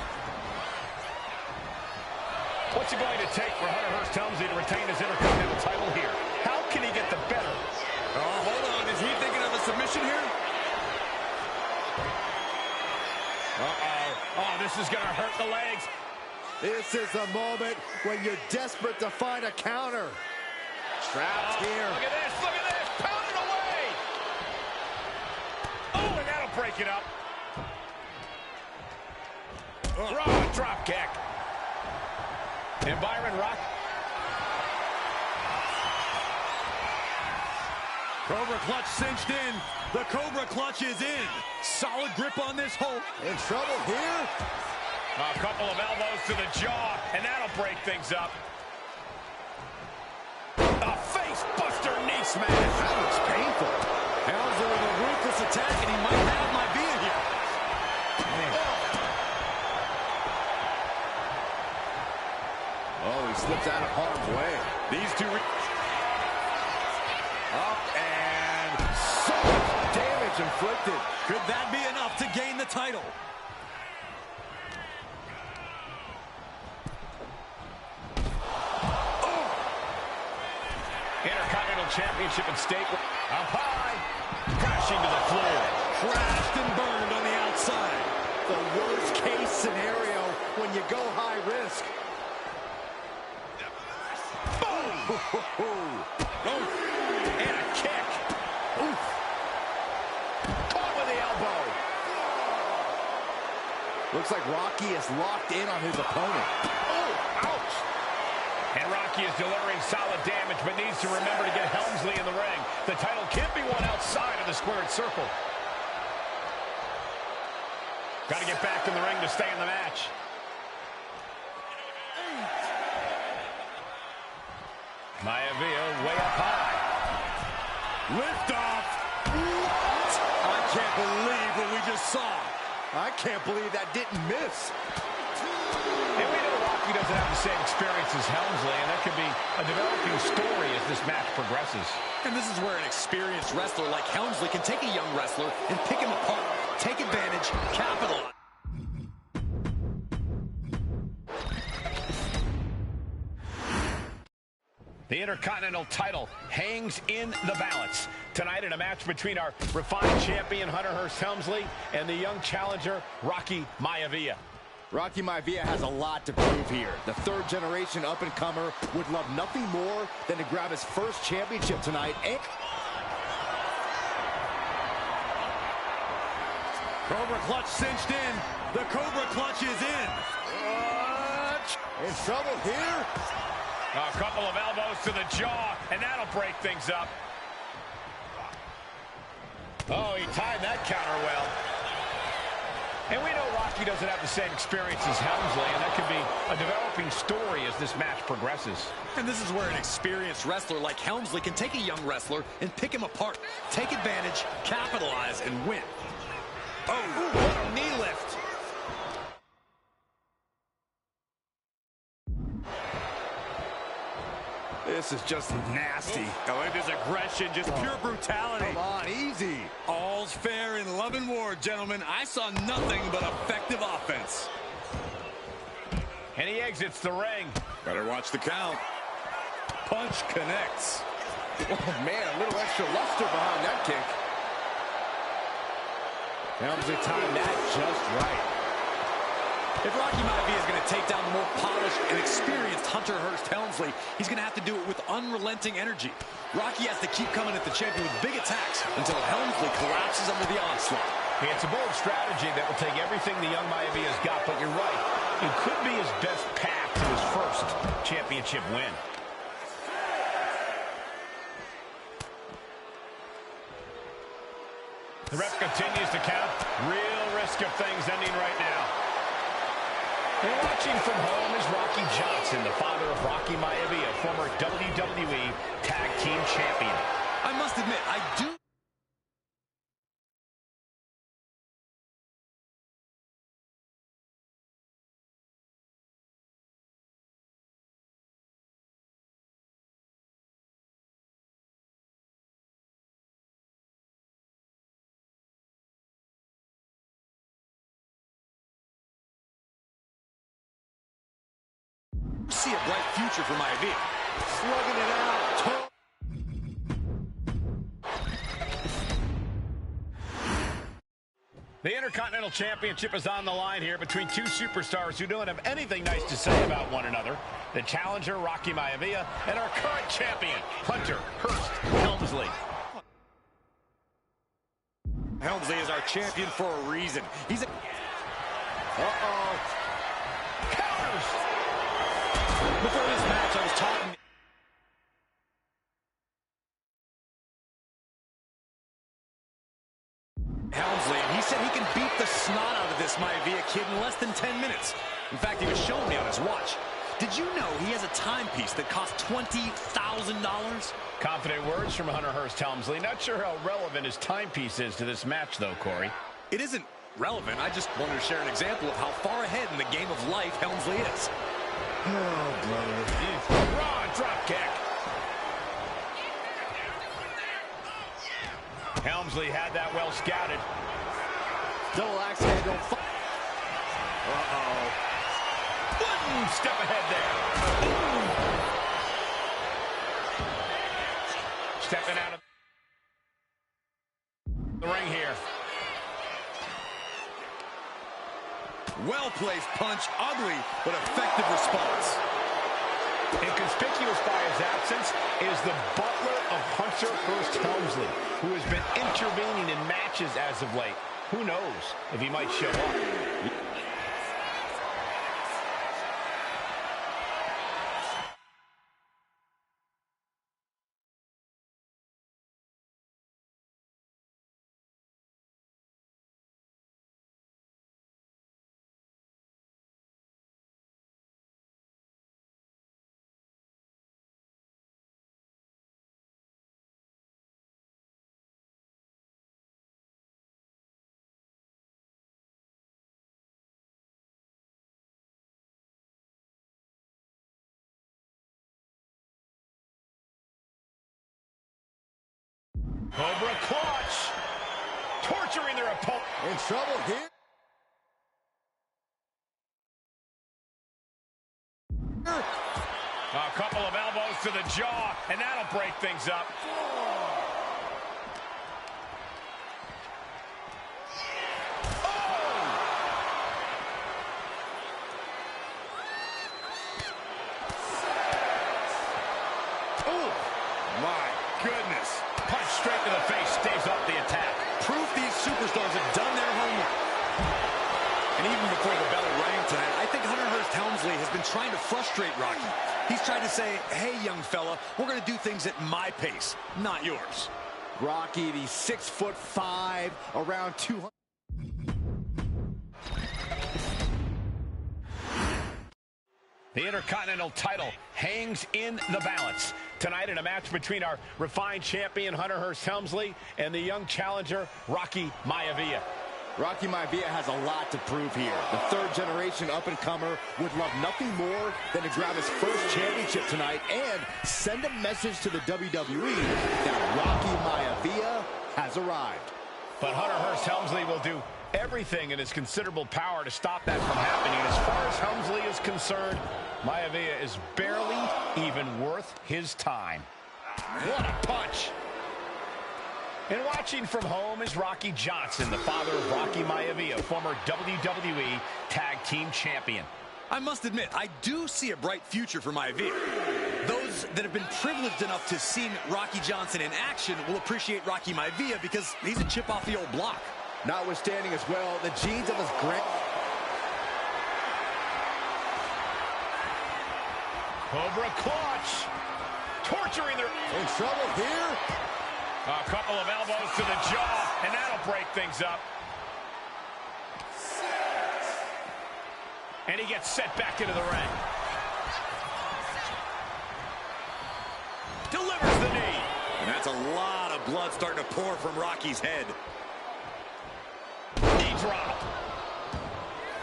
What's it going to take for Hunter Hearst Helmsley to retain his Intercontinental title here? How can he get the better? Oh, hold on. Is he thinking of a submission here? Uh-oh. Oh, this is going to hurt the legs. This is a moment when you're desperate to find a counter. Trapped here. Look at this. Look at this. Pounded away. Oh, and that'll break it up. Raw drop kick. And Byron Rock. Cobra clutch cinched in. The Cobra clutch is in. Solid grip on this hold. In trouble here. A couple of elbows to the jaw, and that'll break things up. A face buster knee smash. That looks painful. Helmsley with a ruthless attack, and he might have my being here. Oh, he slipped out of harm's way. These two... Up and so much damage inflicted. Could that be enough to gain the title? Intercontinental Championship at stake. Up high. Crashing to the floor. Crashed and burned on the outside. The worst case scenario when you go high risk. Boom! And a kick. Oof. Caught with the elbow. Looks like Rocky is locked in on his opponent. Oh, ouch. And Rocky is delivering solid damage, but needs to remember to get Helmsley in the ring. The title can't be won outside of the squared circle. Got to get back in the ring to stay in the match. Maivia way up high. Lift off. What? I can't believe what we just saw. I can't believe that didn't miss. And we know Rocky doesn't have the same experience as Helmsley, and that could be a developing story as this match progresses. And this is where an experienced wrestler like Helmsley can take a young wrestler and pick him apart, take advantage, capitalize. The Intercontinental title hangs in the balance tonight in a match between our refined champion Hunter Hearst Helmsley and the young challenger Rocky Maivia. Rocky Maivia has a lot to prove here. The third-generation up-and-comer would love nothing more than to grab his first championship tonight. And Cobra clutch cinched in. The Cobra clutch is in. In trouble here. A couple of elbows to the jaw, and that'll break things up. Oh, he timed that counter well. And we know Rocky doesn't have the same experience as Helmsley, and that could be a developing story as this match progresses. And this is where an experienced wrestler like Helmsley can take a young wrestler and pick him apart, take advantage, capitalize, and win. Oh, what a knee lift. This is just nasty. Oh, and his aggression, just pure brutality. Come on, easy. All's fair in love and war, gentlemen. I saw nothing but effective offense. And he exits the ring. Better watch the count. Punch connects. Oh, man, a little extra luster behind that kick. Helmsley timed that just right. If Rocky Maivia is going to take down the more polished and experienced Hunter Hearst Helmsley, he's going to have to do it with unrelenting energy. Rocky has to keep coming at the champion with big attacks until Helmsley collapses under the onslaught. It's a bold strategy that will take everything the young Maivia's got, but you're right. It could be his best path to his first championship win. The ref continues to count. Real risk of things ending right now. And watching from home is Rocky Johnson, the father of Rocky Maivia, former WWE Tag Team Champion. I must admit, I do... see a bright future for Maivia. Slugging it out. The Intercontinental Championship is on the line here between two superstars who don't have anything nice to say about one another. The challenger, Rocky Maivia, and our current champion, Hunter Hearst Helmsley. Helmsley is our champion for a reason. He's a... Uh-oh. Counters. Before this match, I was talking... Helmsley, and he said he can beat the snot out of this Maivia kid in less than 10 minutes. In fact, he was showing me on his watch. Did you know he has a timepiece that costs $20,000? Confident words from Hunter Hearst Helmsley. Not sure how relevant his timepiece is to this match, though, Corey. It isn't relevant. I just wanted to share an example of how far ahead in the game of life Helmsley is. Oh, brother. Raw drop kick. Helmsley had that well scouted. Double axe handle. Uh-oh. One step ahead there. Stepping out of the ring here. Well-placed punch, ugly, but effective response. Inconspicuous by his absence is the butler of Hunter Hearst Helmsley, who has been intervening in matches as of late. Who knows if he might show up. Cobra clutch, torturing their opponent. In trouble here. A couple of elbows to the jaw, and that'll break things up. Goodness. Punch straight to the face, staves up the attack. Proof these superstars have done their homework. And even before the bell rang tonight, I think Hunter Hearst Helmsley has been trying to frustrate Rocky. He's tried to say, hey, young fella, we're going to do things at my pace, not yours. Rocky, the 6'5", around 200. The Intercontinental title hangs in the balance tonight in a match between our refined champion Hunter Hearst Helmsley and the young challenger Rocky Maivia. Rocky Maivia has a lot to prove here. The third-generation up-and-comer would love nothing more than to grab his first championship tonight and send a message to the WWE that Rocky Maivia has arrived. But Hunter Hearst Helmsley will do everything in his considerable power to stop that from happening. As far as Helmsley is concerned, Maivia is barely even worth his time. What a punch! And watching from home is Rocky Johnson, the father of Rocky Maivia, former WWE Tag Team Champion. I must admit, I do see a bright future for Maivia. Those that have been privileged enough to see Rocky Johnson in action will appreciate Rocky Maivia because he's a chip off the old block. Notwithstanding as well, the genes of his grand... Cobra clutch. Torturing their... In trouble here. A couple of elbows to the jaw, and that'll break things up. And he gets set back into the ring. Delivers the knee. And that's a lot of blood starting to pour from Rocky's head. Knee drop.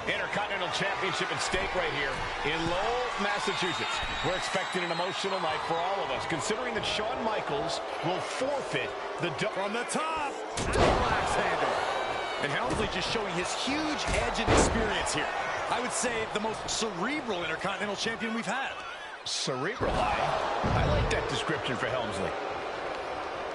Intercontinental Championship at stake right here in Lowell, Massachusetts. We're expecting an emotional night for all of us, considering that Shawn Michaels will forfeit the... From the top, axe handle. And Helmsley just showing his huge edge and experience here. I would say the most cerebral Intercontinental Champion we've had. Cerebral, I like that description for Helmsley.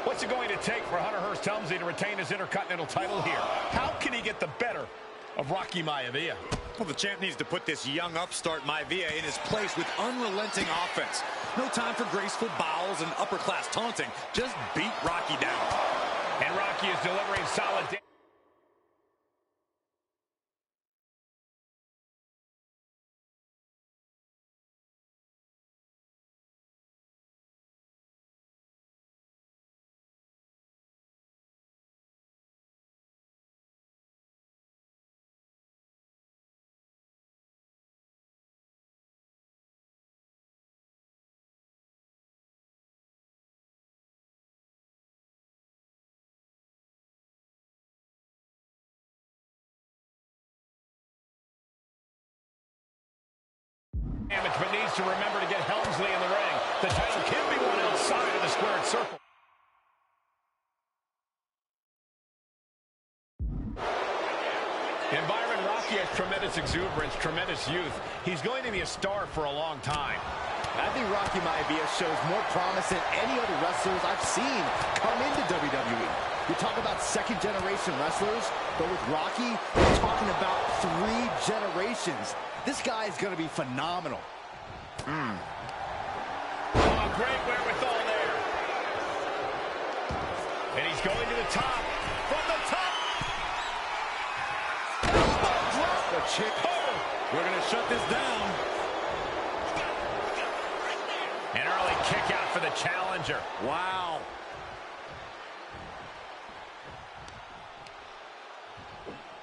What's it going to take for Hunter Hearst Helmsley to retain his Intercontinental title here? How can he get the better of Rocky Maivia? Well, the champ needs to put this young upstart Maivia in his place with unrelenting offense. No time for graceful bows and upper-class taunting. Just beat Rocky down. And Rocky is delivering solid... Damage, but needs to remember to get Helmsley in the ring. The title can be won outside of the squared circle. Byron, Rocky has tremendous exuberance, tremendous youth. He's going to be a star for a long time. I think Rocky Maivia shows more promise than any other wrestlers I've seen come into WWE. You talk about second-generation wrestlers, but with Rocky, we're talking about 3 generations. This guy is going to be phenomenal. Oh, great wherewithal there. And he's going to the top. From the top. The chick. We're going to shut this down. An early kick out for the challenger. Wow.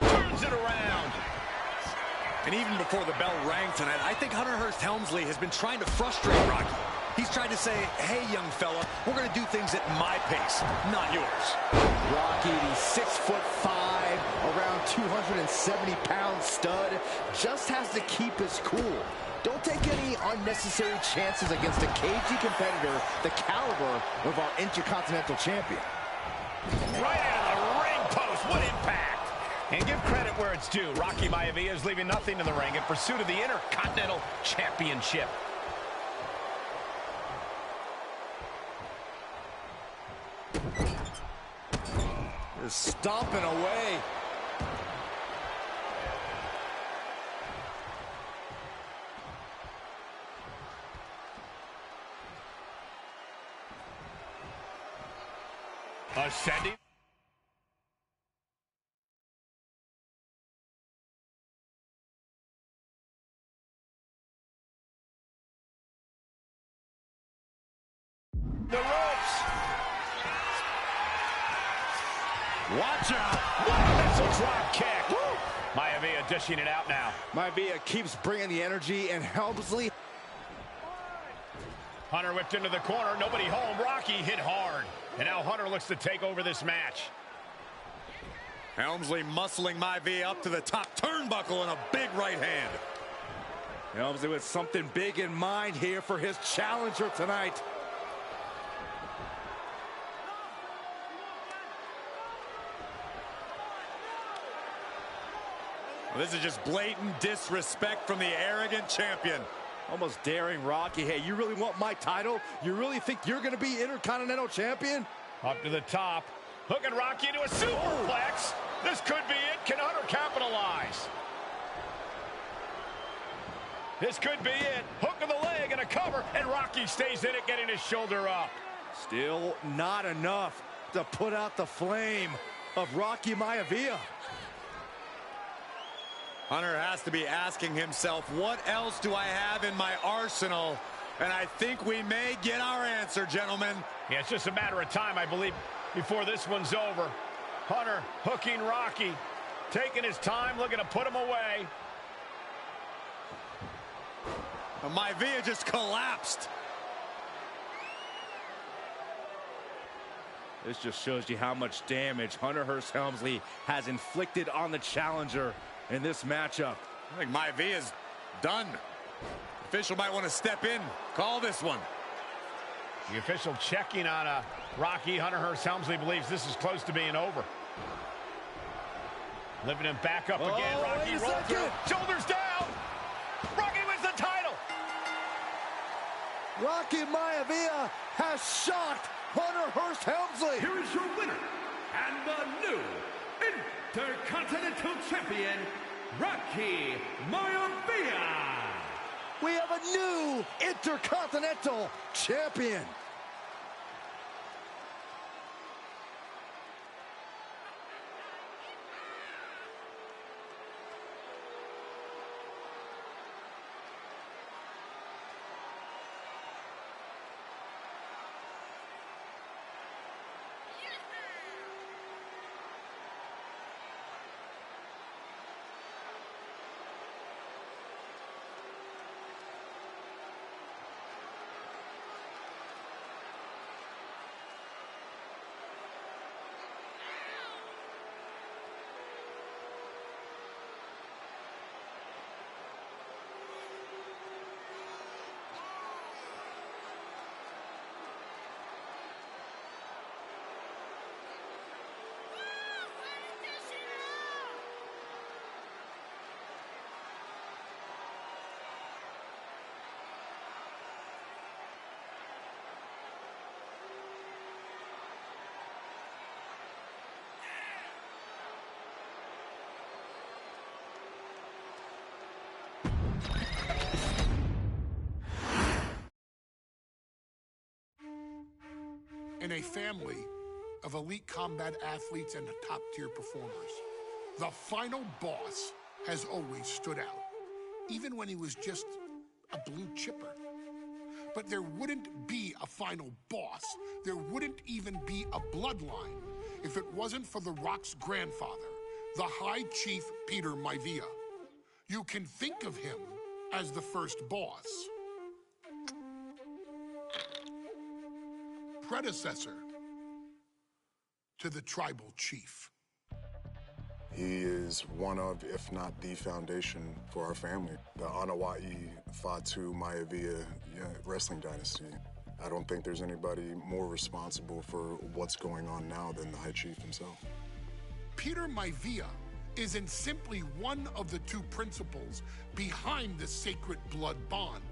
Turns it around. And even before the bell rang tonight, I think Hunter Hearst Helmsley has been trying to frustrate Rocky. He's tried to say, hey, young fella, we're going to do things at my pace, not yours. Rocky, the 6'5", around 270-pound stud, just has to keep his cool. Don't take any unnecessary chances against a cagey competitor the caliber of our Intercontinental Champion. Right into the ring post. What impact. And give credit where it's due. Rocky Maivia is leaving nothing in the ring in pursuit of the Intercontinental Championship. Just stomping away. Ascending. The ropes. Watch out. That's a drop kick. Maivia dishing it out now. Maivia keeps bringing the energy, and Helmsley. Hunter whipped into the corner. Nobody home. Rocky hit hard. And now Hunter looks to take over this match. Helmsley muscling Maivia up to the top turnbuckle and a big right hand. Helmsley with something big in mind here for his challenger tonight. Well, this is just blatant disrespect from the arrogant champion. Almost daring Rocky. Hey, you really want my title? You really think you're going to be Intercontinental Champion? Up to the top. Hooking Rocky into a superplex. This could be it. Can Hunter capitalize? This could be it. Hook of the leg and a cover. And Rocky stays in it, getting his shoulder up. Still not enough to put out the flame of Rocky Maivia. Hunter has to be asking himself, what else do I have in my arsenal? And I think we may get our answer, gentlemen. Yeah, it's just a matter of time, I believe, before this one's over. Hunter hooking Rocky, taking his time, looking to put him away. Maivia just collapsed. This just shows you how much damage Hunter Hearst Helmsley has inflicted on the challenger in this matchup. I think Maivia's done. Official might want to step in, call this one. The official checking on Rocky. Hunter Hearst Helmsley believes this is close to being over. Lifting him back up again. Rocky rolls through. Shoulders down. Rocky wins the title. Rocky Maivia has shocked Hunter Hearst Helmsley. Here is your winner and the new Intercontinental Champion, Rocky Maivia. We have a new Intercontinental Champion. in a family of elite combat athletes and top-tier performers. The final boss has always stood out, even when he was just a blue chipper. But there wouldn't be a final boss. There wouldn't even be a bloodline if it wasn't for The Rock's grandfather, the High Chief Peter Maivia. You can think of him as the first boss. Predecessor to the tribal chief. He is one of, if not the foundation for our family. The Anawa'i Fatu Maivia wrestling dynasty. I don't think there's anybody more responsible for what's going on now than the High Chief himself. Peter Maivia isn't simply one of the two principals behind the sacred blood bond.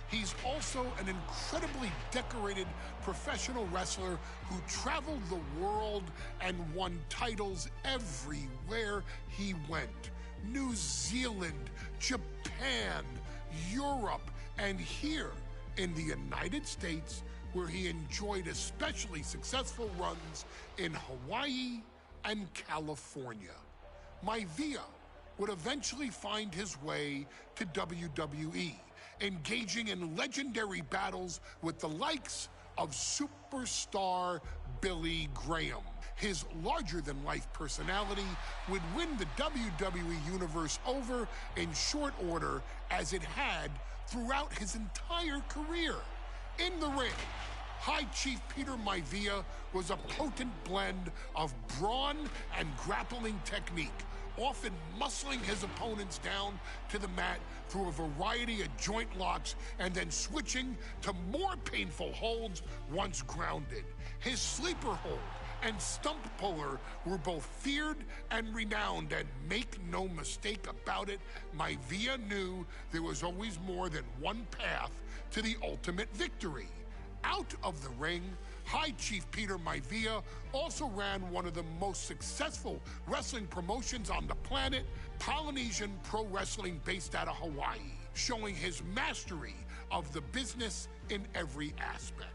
He's also an incredibly decorated professional wrestler who traveled the world and won titles everywhere he went. New Zealand, Japan, Europe, and here in the United States, where he enjoyed especially successful runs in Hawaii and California. Maivia would eventually find his way to WWE, engaging in legendary battles with the likes of superstar Billy Graham. His larger-than-life personality would win the WWE Universe over in short order, as it had throughout his entire career. In the ring, High Chief Peter Maivia was a potent blend of brawn and grappling technique, often muscling his opponents down to the mat through a variety of joint locks and then switching to more painful holds once grounded. His sleeper hold and stump puller were both feared and renowned, and make no mistake about it, Maivia knew there was always more than one path to the ultimate victory. Out of the ring, High Chief Peter Maivia also ran one of the most successful wrestling promotions on the planet, Polynesian Pro Wrestling, based out of Hawaii, showing his mastery of the business in every aspect.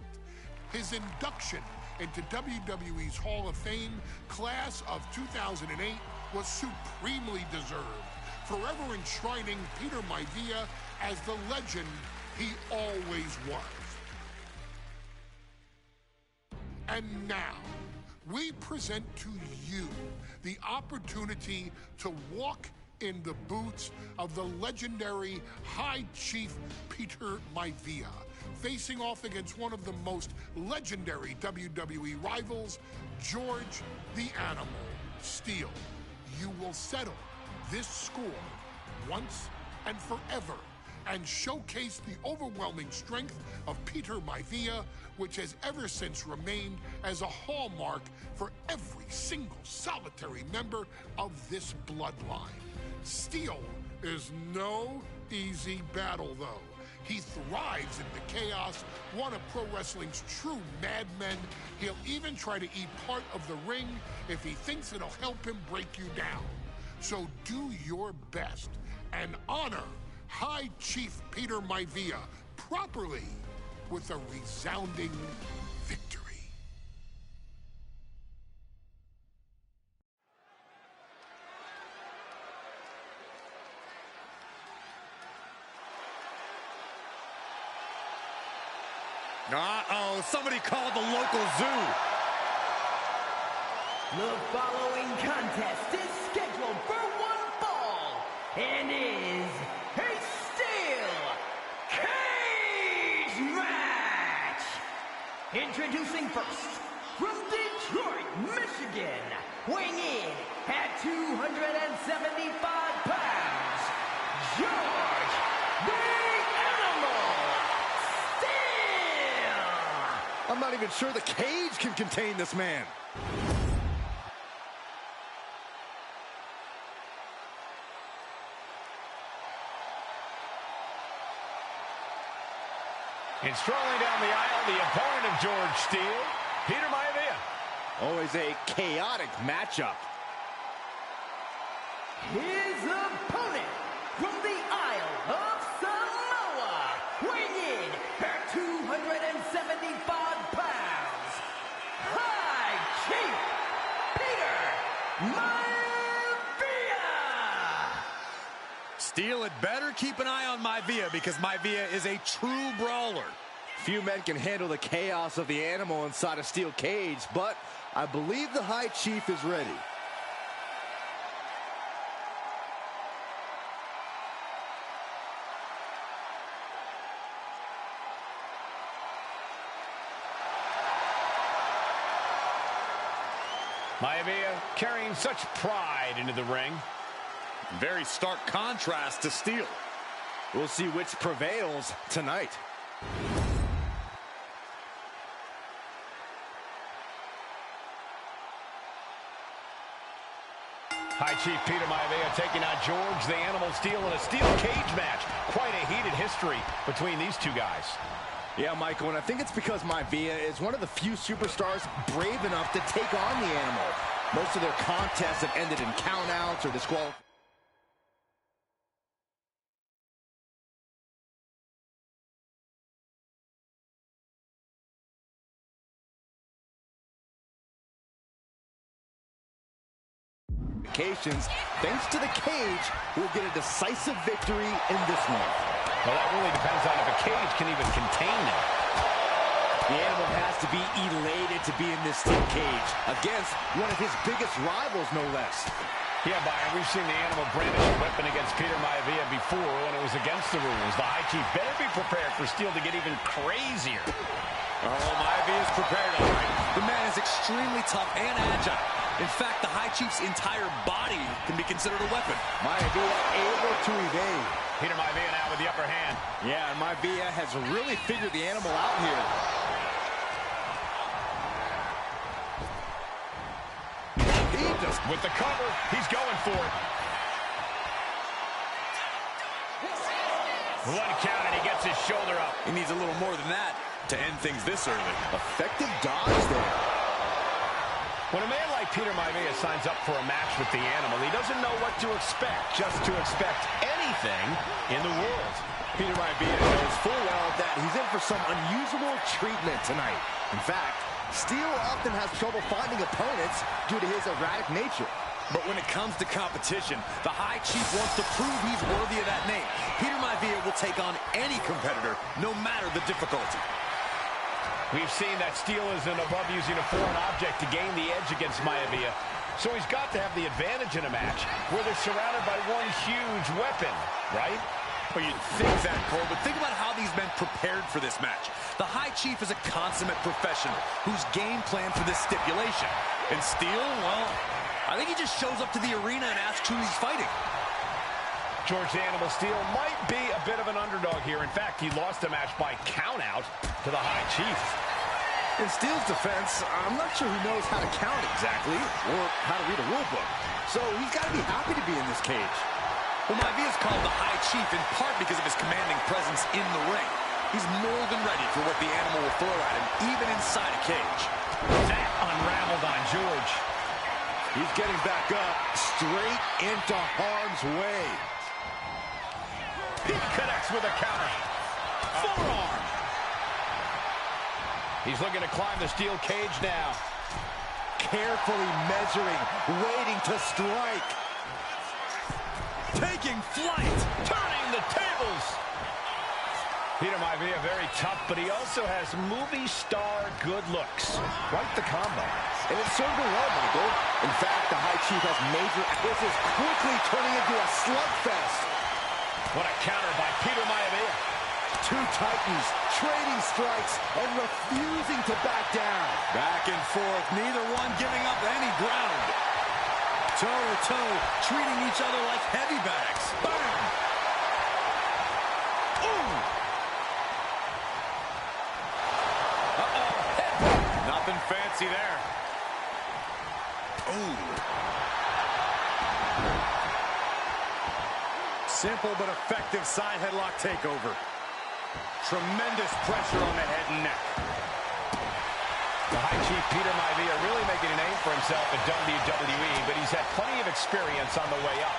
His induction into WWE's Hall of Fame class of 2008 was supremely deserved, forever enshrining Peter Maivia as the legend he always was. And now, we present to you the opportunity to walk in the boots of the legendary High Chief Peter Maivia, facing off against one of the most legendary WWE rivals, George the Animal Steele. You will settle this score once and forever and showcase the overwhelming strength of Peter Maivia, which has ever since remained as a hallmark for every single solitary member of this bloodline. Steele is no easy battle, though. He thrives in the chaos, one of pro wrestling's true madmen. He'll even try to eat part of the ring if he thinks it'll help him break you down. So do your best and honor High Chief Peter Maivia properly with a resounding victory. Uh-oh, somebody called the local zoo. The following contest is scheduled for one fall and is a steel cage match. Introducing first, from Detroit, Michigan, weighing in at 275 pounds, George the Animal Steele. I'm not even sure the cage can contain this man. And strolling down the aisle, the opponent of George Steele, Peter Maivia. Always a chaotic matchup. His opponent from the Isle of Samoa, weighing in at 275 pounds, Steel had better keep an eye on Maivia because Maivia is a true brawler. Few men can handle the chaos of the animal inside a steel cage, but I believe the High Chief is ready. Maivia carrying such pride into the ring. Very stark contrast to Steel. We'll see which prevails tonight. High Chief Peter Maivia taking out George the Animal Steel in a steel cage match. Quite a heated history between these two guys. Yeah, Michael, and I think it's because Maivia is one of the few superstars brave enough to take on the animal. Most of their contests have ended in countouts or disqualifications. Thanks to the cage, we'll get a decisive victory in this one. Well, that really depends on if a cage can even contain them. The animal has to be elated to be in this steel cage against one of his biggest rivals, no less. Yeah, Byron, we've seen the animal brandish a weapon against Peter Maivia before when it was against the rules. The High Chief better be prepared for Steel to get even crazier. Oh, Maivia is prepared, all right. The man is extremely tough and agile. In fact, the High Chief's entire body can be considered a weapon. Maivia able to evade. Peter Maivia now with the upper hand. Yeah, and Maivia has really figured the animal out here. With the cover, he's going for it. One count and he gets his shoulder up. He needs a little more than that to end things this early. Effective dodge there. When a man like Peter Maivia signs up for a match with the animal, he doesn't know what to expect, just to expect anything in the world. Peter Maivia knows full well that he's in for some unusual treatment tonight. In fact, Steel often has trouble finding opponents due to his erratic nature. But when it comes to competition, the High Chief wants to prove he's worthy of that name. Peter Maivia will take on any competitor, no matter the difficulty. We've seen that Steel isn't above using a foreign object to gain the edge against Maivia. So he's got to have the advantage in a match where they're surrounded by one huge weapon, right? Well, you'd think that, Cole, but think about how these men prepared for this match. The High Chief is a consummate professional who's game planned for this stipulation. And Steel, well, I think he just shows up to the arena and asks who he's fighting. George the Animal Steel might be a bit of an underdog here. In fact, he lost the match by countout to the High Chief. In Steel's defense, I'm not sure he knows how to count exactly or how to read a rule book. So he's got to be happy to be in this cage. Well, Maivia is called the High Chief in part because of his commanding presence in the ring. He's more than ready for what the animal will throw at him, even inside a cage. That unraveled on George. He's getting back up, straight into harm's way. He connects with a counter. Forearm. He's looking to climb the steel cage now. Carefully measuring, waiting to strike. Taking flight. Turning the tables. Peter Maivia very tough, but he also has movie star good looks. Quite the combo. And it served him well, Michael. In fact, the High Chief has major... This is quickly turning into a slugfest. What a counter by Peter Maivia. Two Titans trading strikes and refusing to back down. Back and forth, neither one giving up any ground. Toe-to-toe, treating each other like heavy bags. Bam! Ooh! Uh-oh. Nothing fancy there. Ooh. Simple but effective side headlock takeover. Tremendous pressure on the head and neck. The High Chief Peter Maivia really making a name for himself at WWE, but he's had plenty of experience on the way up.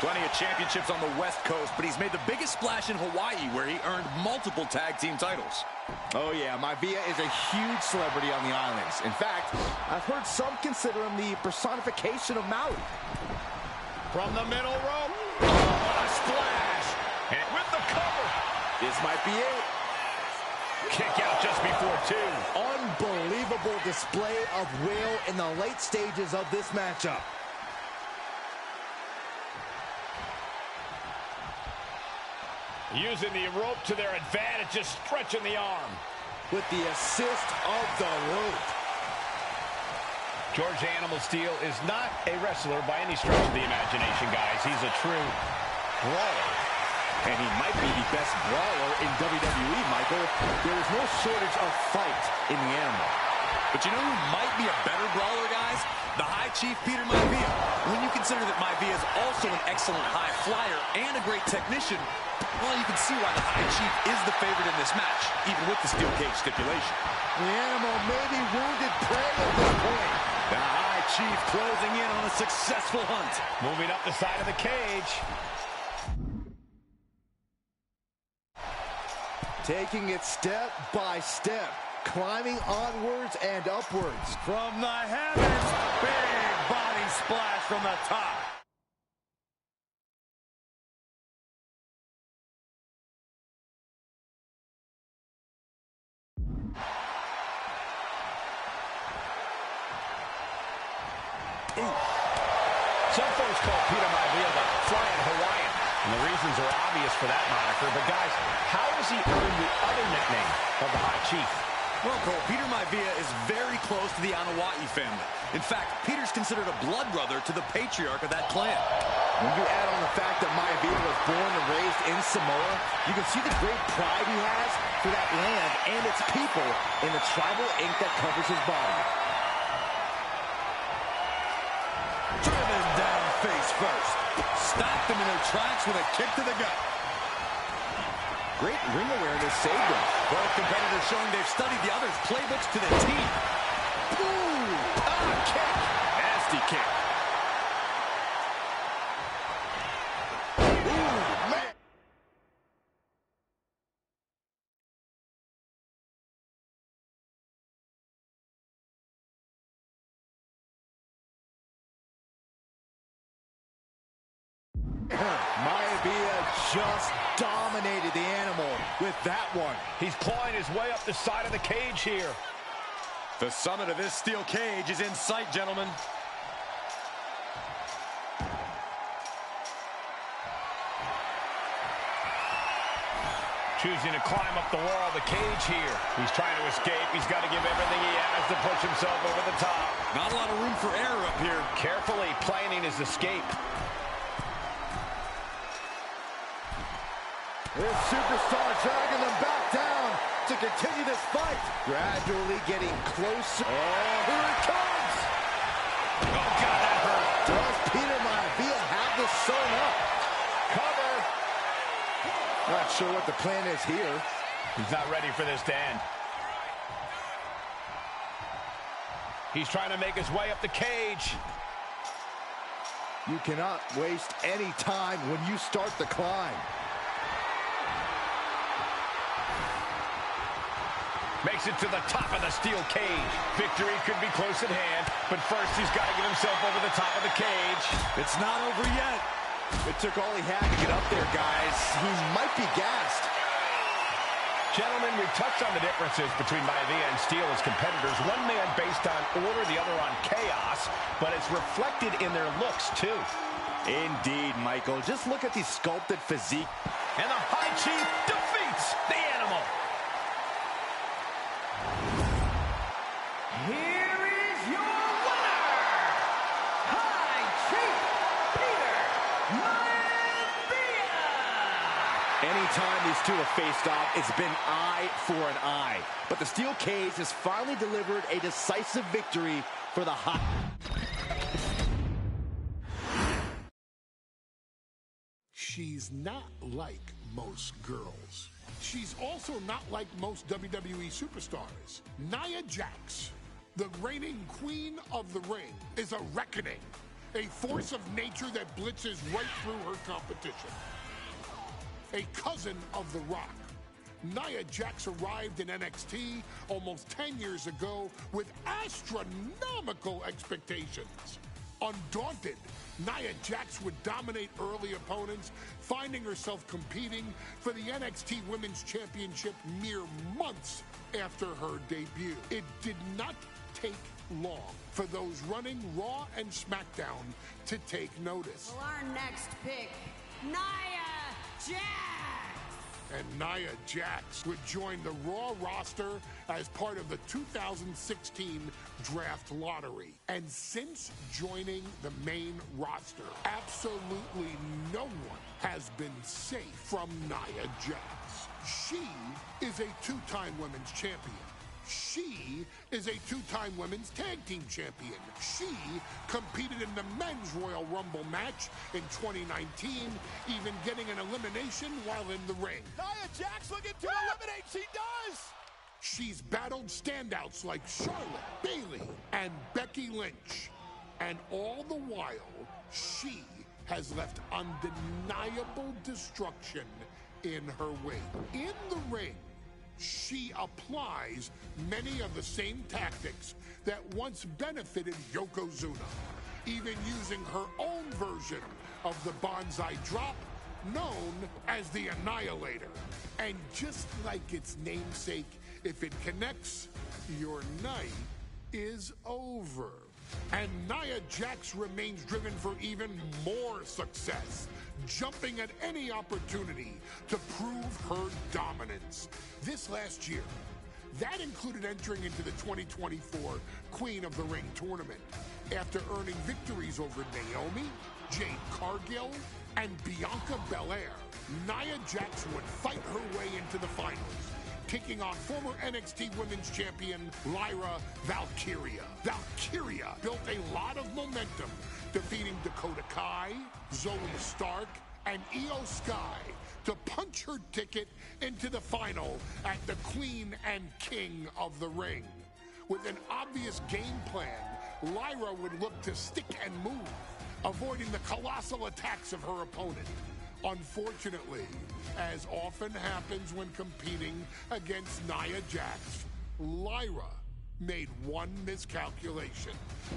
Plenty of championships on the West Coast, but he's made the biggest splash in Hawaii, where he earned multiple tag team titles. Oh yeah, Maivia is a huge celebrity on the islands. In fact, I've heard some consider him the personification of Maui. From the middle rope. Oh, what a splash. And with the cover. This might be it. Kick out just before 2. Unbelievable display of will in the late stages of this matchup. Using the rope to their advantage, just stretching the arm. With the assist of the rope. George Animal Steel is not a wrestler by any stretch of the imagination, guys. He's a true brawler. And he might be the best brawler in WWE, Michael. There is no shortage of fight in the Animal. But you know who might be a better brawler, guys? The High Chief, Peter Maivia. When you consider that Maivia is also an excellent high flyer and a great technician, well, you can see why the High Chief is the favorite in this match, even with the steel cage stipulation. The Animal may be wounded prey at this point. The High Chief closing in on a successful hunt. Moving up the side of the cage. Taking it step by step. Climbing onwards and upwards. From the heavens, big body splash from the top. Some folks call Peter Maivia the Flying Hawaiian, and the reasons are obvious for that moniker. But guys, how does he earn the other nickname of the High Chief? Well, Cole, Peter Maivia is very close to the Anoa'i family. In fact, Peter's considered a blood brother to the patriarch of that clan. When you add on the fact that Maivia was born and raised in Samoa, you can see the great pride he has for that land and its people in the tribal ink that covers his body. Driven down face first. Stopped them in their tracks with a kick to the gut. Great ring awareness saved him. Both competitors showing they've studied the other's playbooks to the team. Ooh, kick. Nasty kick. Ooh, man. Maivia just dominated the Animal with that one. He's clawing his way up the side of the cage here. The summit of this steel cage is in sight, gentlemen. Choosing to climb up the wall of the cage here. He's trying to escape. He's got to give everything he has to push himself over the top. Not a lot of room for error up here. Carefully planning his escape. This superstar dragging them back down to continue this fight. Gradually getting closer. Oh, here it comes. Oh, God, that hurt. Does Peter Maivia have this sewn up? Cover. Not sure what the plan is here. He's not ready for this to end. He's trying to make his way up the cage. You cannot waste any time when you start the climb. Makes it to the top of the steel cage. Victory could be close at hand, but first he's got to get himself over the top of the cage. It's not over yet. It took all he had to get up there, guys. He might be gassed. Gentlemen, we've touched on the differences between Maivia and Steel as competitors. One man based on order, the other on chaos, but it's reflected in their looks, too. Indeed, Michael. Just look at the sculpted physique. And the High Chief defeats the Animal. Here is your winner, High Chief Peter Maivia. Anytime these two have faced off, it's been eye for an eye. But the steel cage has finally delivered a decisive victory for the High. She's not like most girls. She's also not like most WWE superstars. Nia Jax, the reigning queen of the ring, is a reckoning, a force of nature that blitzes right through her competition. A cousin of The Rock, Nia Jax arrived in NXT almost 10 years ago with astronomical expectations. Undaunted, Nia Jax would dominate early opponents, finding herself competing for the NXT Women's Championship mere months after her debut. It did not take long for those running Raw and SmackDown to take notice. Well, our next pick, Nia Jax. And Nia Jax would join the Raw roster as part of the 2016 Draft Lottery. And since joining the main roster, absolutely no one has been safe from Nia Jax. She is a two-time women's champion. She is a two-time women's tag team champion. She competed in the men's Royal Rumble match in 2019, even getting an elimination while in the ring. Nia Jax looking to eliminate. She does. She's battled standouts like Charlotte, Bayley, and Becky Lynch. And all the while, she has left undeniable destruction in her wake. In the ring, she applies many of the same tactics that once benefited Yokozuna, even using her own version of the Bonsai Drop, known as the Annihilator. And just like its namesake, if it connects, your night is over. And Nia Jax remains driven for even more success, jumping at any opportunity to prove her dominance. This last year, that included entering into the 2024 Queen of the Ring tournament after earning victories over Naomi, Jade Cargill, and Bianca Belair. Nia Jax would fight her way into the finals, taking on former NXT Women's Champion Lyra Valkyria. Valkyria built a lot of momentum, defeating Dakota Kai, Zoe Stark, and Io Sky to punch her ticket into the final at the Queen and King of the Ring. With an obvious game plan, Lyra would look to stick and move, avoiding the colossal attacks of her opponent. Unfortunately, as often happens when competing against Nia Jax, Lyra made one miscalculation,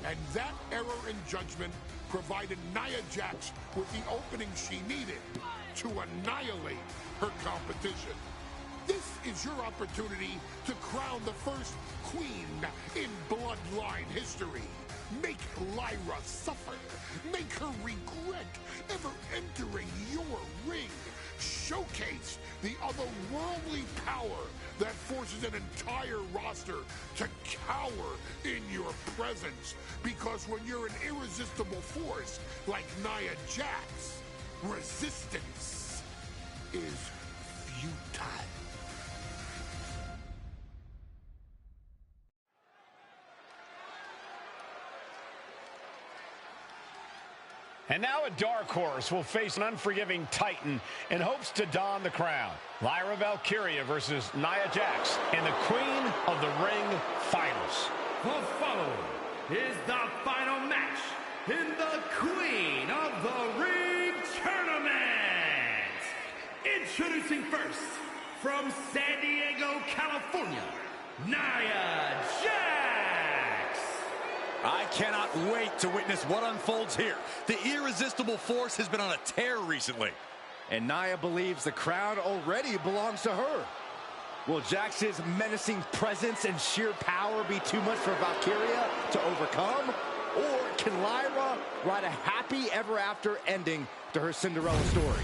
and that error in judgment provided Nia Jax with the opening she needed to annihilate her competition. This is your opportunity to crown the first queen in Bloodline history. Make Lyra suffer. Make her regret ever entering your ring. Showcase the otherworldly power that forces an entire roster to cower in your presence. Because when you're an irresistible force like Nia Jax, resistance is futile. And now a dark horse will face an unforgiving titan in hopes to don the crown. Lyra Valkyria versus Nia Jax in the Queen of the Ring Finals. The following is the final match in the Queen of the Ring Tournament. Introducing first, from San Diego, California, Nia Jax. I cannot wait to witness what unfolds here. The irresistible force has been on a tear recently. And Nia believes the crowd already belongs to her. Will Jax's menacing presence and sheer power be too much for Valkyria to overcome? Or can Lyra write a happy ever after ending to her Cinderella story?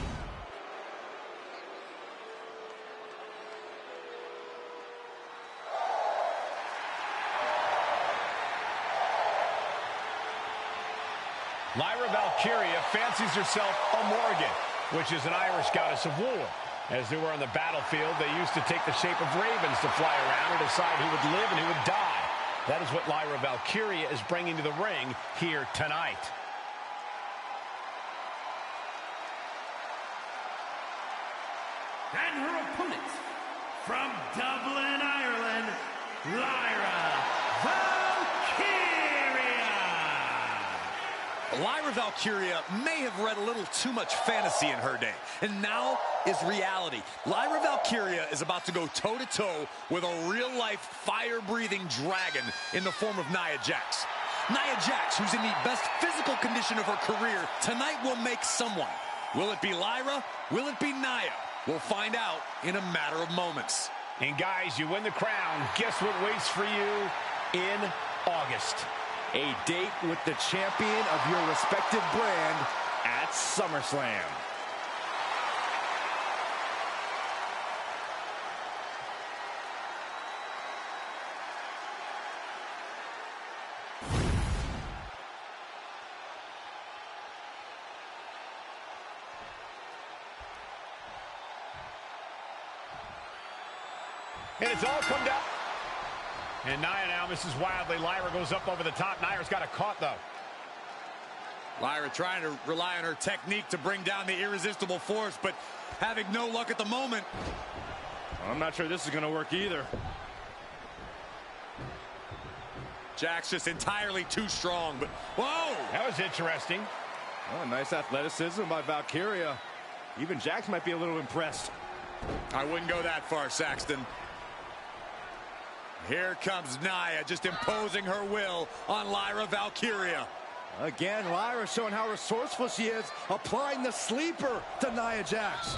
Lyra Valkyria fancies herself a Morrigan, which is an Irish goddess of war. As they were on the battlefield, they used to take the shape of ravens to fly around and decide who would live and who would die. That is what Lyra Valkyria is bringing to the ring here tonight. And her opponent, from Dublin, Ireland, Lyra Valkyria. Lyra Valkyria may have read a little too much fantasy in her day, and now is reality. Lyra Valkyria is about to go toe-to-toe with a real-life, fire-breathing dragon in the form of Nia Jax. Nia Jax, who's in the best physical condition of her career, tonight will make someone. Will it be Lyra? Will it be Nia? We'll find out in a matter of moments. And guys, you win the crown. Guess what waits for you in August? A date with the champion of your respective brand at SummerSlam. And it's all come down. And Nia now misses wildly. Lyra goes up over the top. Nia's got it caught, though. Lyra trying to rely on her technique to bring down the irresistible force, but having no luck at the moment. I'm not sure this is going to work either. Jax just entirely too strong, but whoa! That was interesting. Oh, nice athleticism by Valkyria. Even Jax might be a little impressed. I wouldn't go that far, Saxton. Here comes Nia, just imposing her will on Lyra Valkyria. Again, Lyra showing how resourceful she is, applying the sleeper to Nia Jax.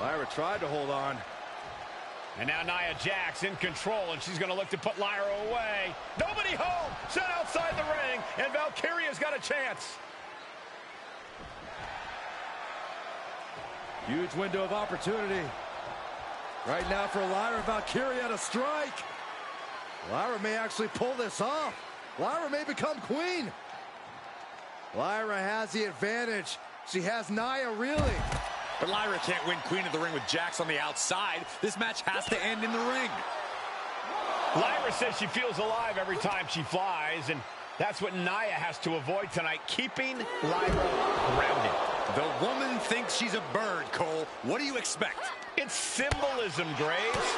Lyra tried to hold on. And now Nia Jax in control, and she's going to look to put Lyra away. Nobody home, set outside the ring, and Valkyria's got a chance. Huge window of opportunity. Right now for Lyra Valkyria to strike. Lyra may actually pull this off. Lyra may become queen. Lyra has the advantage. She has Nia reeling. But Lyra can't win Queen of the Ring with Jax on the outside. This match has to end in the ring. Lyra says she feels alive every time she flies, and that's what Nia has to avoid tonight, keeping Lyra grounded. The woman thinks she's a bird, Cole. What do you expect? It's symbolism, Graves.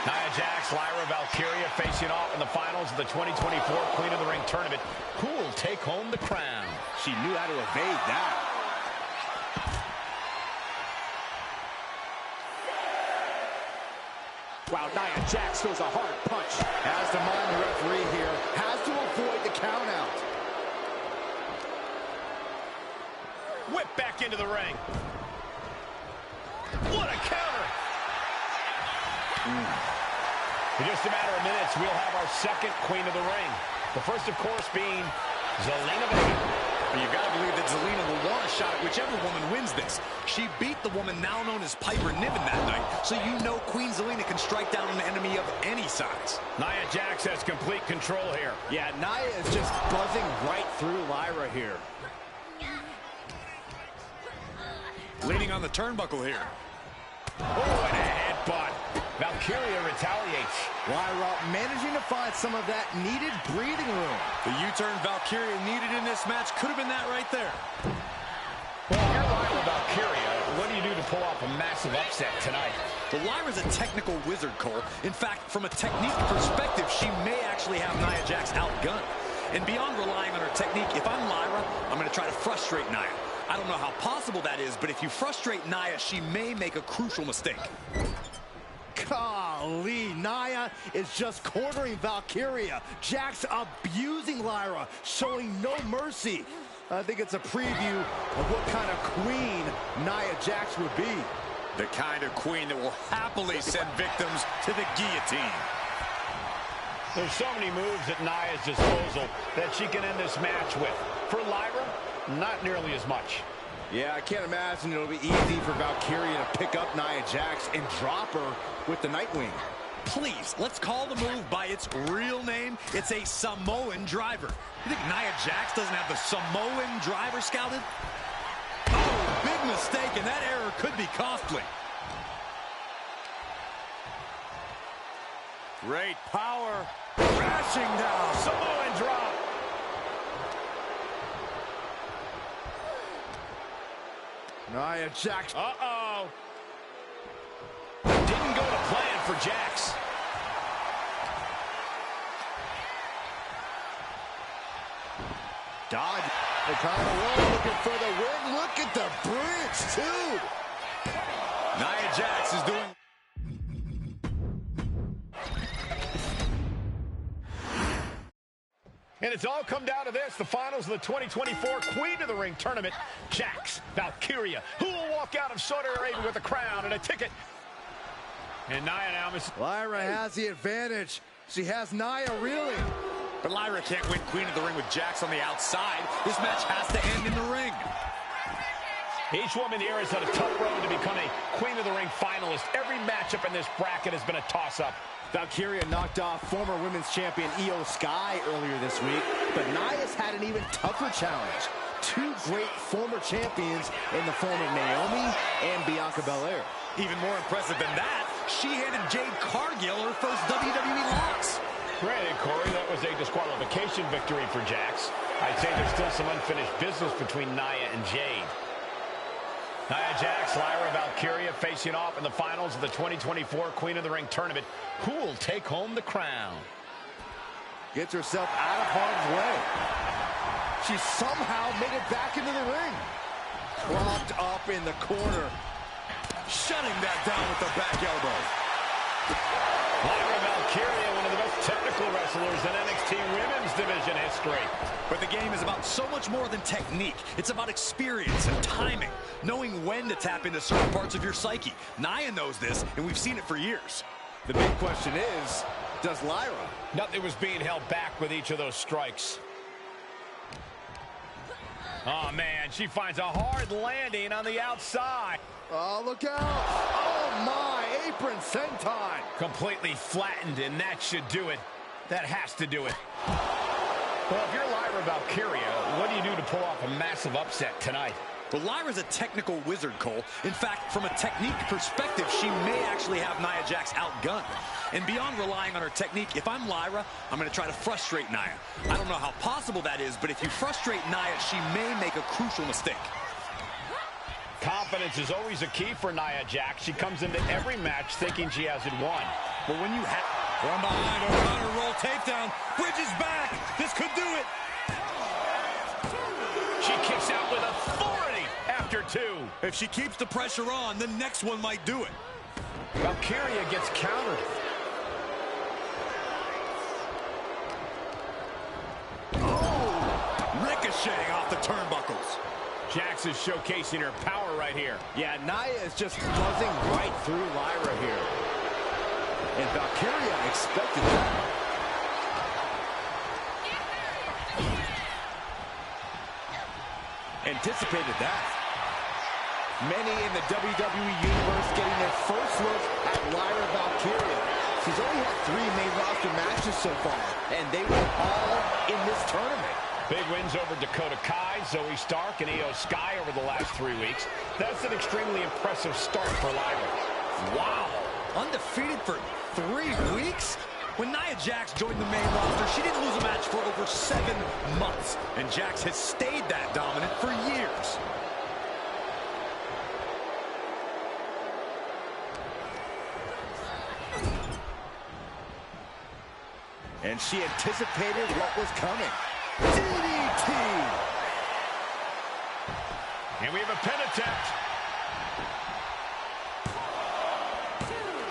Nia Jax, Lyra Valkyria facing off in the finals of the 2024 Queen of the Ring tournament. Who will take home the crown? She knew how to evade that. Wow, Nia Jax throws a hard punch. Has to mind the referee here. Has to avoid the count out. Whip back into the ring. What a counter! In just a matter of minutes, we'll have our second Queen of the Ring. The first, of course, being Zelina Vega. You've got to believe that Zelina will want a shot at whichever woman wins this. She beat the woman now known as Piper Niven that night, so you know Queen Zelina can strike down an enemy of any size. Nia Jax has complete control here. Yeah, Nia is just buzzing right through Lyra here. Leaning on the turnbuckle here. Oh, and a headbutt. Valkyria retaliates. Lyra managing to find some of that needed breathing room. The U-turn Valkyria needed in this match could have been that right there. Well, you're Lyra Valkyria. What do you do to pull off a massive upset tonight? Well, Lyra's a technical wizard, Cole. In fact, from a technique perspective, she may actually have Nia Jax outgunned. And beyond relying on her technique, if I'm Lyra, I'm going to try to frustrate Nia. I don't know how possible that is, but if you frustrate Nia, she may make a crucial mistake. Golly, Nia is just cornering Valkyria. Jax abusing Lyra, showing no mercy. I think it's a preview of what kind of queen Nia Jax would be. The kind of queen that will happily send victims to the guillotine. There's so many moves at Nia's disposal that she can end this match with. For Lyra, not nearly as much. Yeah, I can't imagine it'll be easy for Valkyria to pick up Nia Jax and drop her with the Nightwing. Please, let's call the move by its real name. It's a Samoan driver. You think Nia Jax doesn't have the Samoan driver scouted? Oh, big mistake, and that error could be costly. Great power. Crashing down. Samoan drop. Nia Jax. Uh-oh. Didn't go to plan for Jax. Dodge. The Colorado looking for the win. Look at the bridge, too. Nia Jax is doing... And it's all come down to this, the finals of the 2024 Queen of the Ring tournament. Jax, Valkyria, who will walk out of Saudi Arabia with a crown and a ticket. And Nia now Lyra has the advantage. She has Nia reeling. But Lyra can't win Queen of the Ring with Jax on the outside. This match has to end in the ring. Each woman here has had a tough road to become a Queen of the Ring finalist. Every matchup in this bracket has been a toss-up. Valkyria knocked off former women's champion Io Sky earlier this week, but Nia's had an even tougher challenge. Two great former champions in the form of Naomi and Bianca Belair. Even more impressive than that, she handed Jade Cargill her first WWE loss. Granted, Corey, that was a disqualification victory for Jax. I'd say there's still some unfinished business between Nia and Jade. Nia Jax, Lyra Valkyria facing off in the finals of the 2024 Queen of the Ring tournament. Who will take home the crown? Gets herself out of harm's way. She somehow made it back into the ring. Propped up in the corner. Shutting that down with the back elbow. Lyra Valkyria, one of the most technical wrestlers in NXT Women's Division history. But the game is about so much more than technique. It's about experience and timing, knowing when to tap into certain parts of your psyche. Nia knows this, and we've seen it for years. The big question is, does Lyra? Nothing was being held back with each of those strikes. Oh, man, she finds a hard landing on the outside. Oh, look out. Oh, my. Apron senton. Completely flattened, and that should do it. That has to do it. Well, if you're Lyra Valkyria, what do you do to pull off a massive upset tonight? Well, Lyra's a technical wizard, Cole. In fact, from a technique perspective, she may actually have Nia Jax outgunned. And beyond relying on her technique, if I'm Lyra, I'm going to try to frustrate Nia. I don't know how possible that is, but if you frustrate Nia, she may make a crucial mistake. Confidence is always a key for Nia Jax. She comes into every match thinking she has it won. But when you have... From behind, over roll takedown. Bridge is back. This could do it. She kicks out with authority after two. If she keeps the pressure on, the next one might do it. Valkyria gets countered. Oh! Ricocheting off the turnbuckles. Jax is showcasing her power right here. Yeah, Nia is just buzzing right through Lyra here. And Valkyria expected that. Anticipated that. Many in the WWE Universe getting their first look at Lyra Valkyria. She's only had 3 main roster matches so far, and they were all in this tournament. Big wins over Dakota Kai, Zoe Stark, and Io Sky over the last 3 weeks. That's an extremely impressive start for Lyra. Wow! Undefeated for 3 weeks? When Nia Jax joined the main roster, she didn't lose a match for over 7 months. And Jax has stayed that dominant for years. And she anticipated what was coming. DDT! And we have a pin attempt.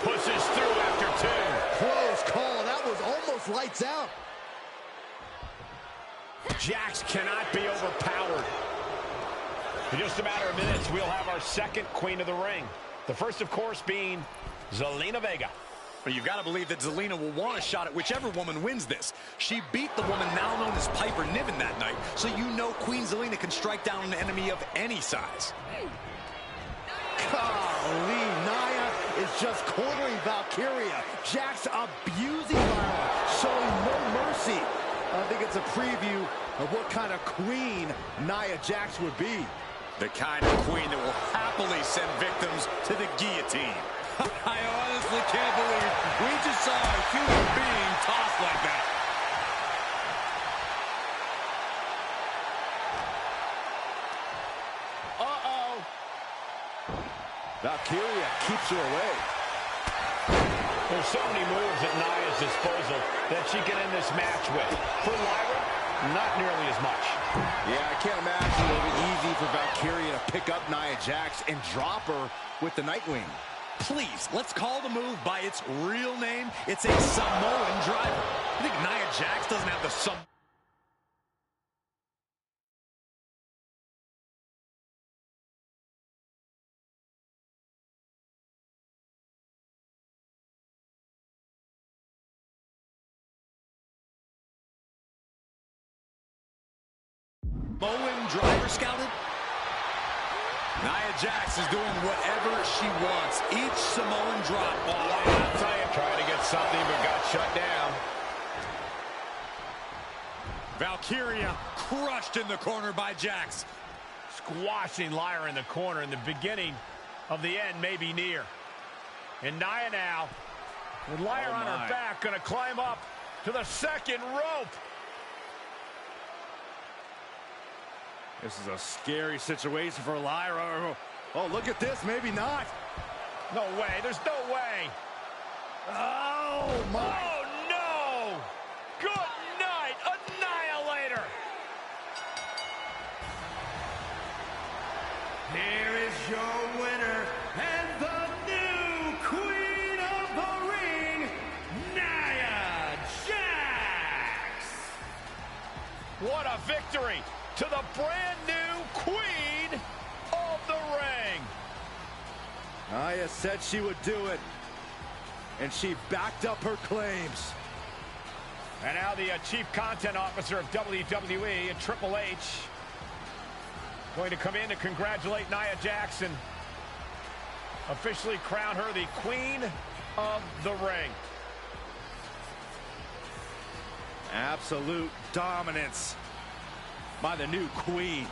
Pushes through after 2. Close call. That was almost lights out. Jax cannot be overpowered. In just a matter of minutes, we'll have our second Queen of the Ring. The first, of course, being Zelina Vega. But you've got to believe that Zelina will want a shot at whichever woman wins this. She beat the woman now known as Piper Niven that night, so you know Queen Zelina can strike down an enemy of any size. Golly, Nia is just cornering Valkyria. Jax abusing Lyra, showing no mercy. I think it's a preview of what kind of queen Nia Jax would be. The kind of queen that will happily send victims to the guillotine. I honestly can't believe we just saw a human being tossed like that. Uh-oh. Valkyria keeps her away. There's so many moves at Nia's disposal that she can end this match with. For Lyra, not nearly as much. Yeah, I can't imagine it'll be easy for Valkyria to pick up Nia Jax and drop her with the Nightwing. Please, let's call the move by its real name. It's a Samoan driver. You think Nia Jax doesn't have the Samoan driver scouted? Nia Jax is doing whatever she wants. Each Samoan drop. Oh, I'll tell you, trying to get something, but got shut down. Valkyria crushed in the corner by Jax. Squashing Lyra in the corner, and the beginning of the end may be near. And Nia now, with Lyra on her back, going to climb up to the second rope. This is a scary situation for Lyra. Oh, look at this. Maybe not. No way. There's no way. Oh, my. Oh, no. Good night. Annihilator. Here is your winner and the new Queen of the Ring, Nia Jax. What a victory to the brand new Queen of the Ring. Nia said she would do it, and she backed up her claims. And now the Chief Content Officer of WWE and Triple H going to come in to congratulate Nia Jax and officially crown her the Queen of the Ring. Absolute dominance by the new Queen.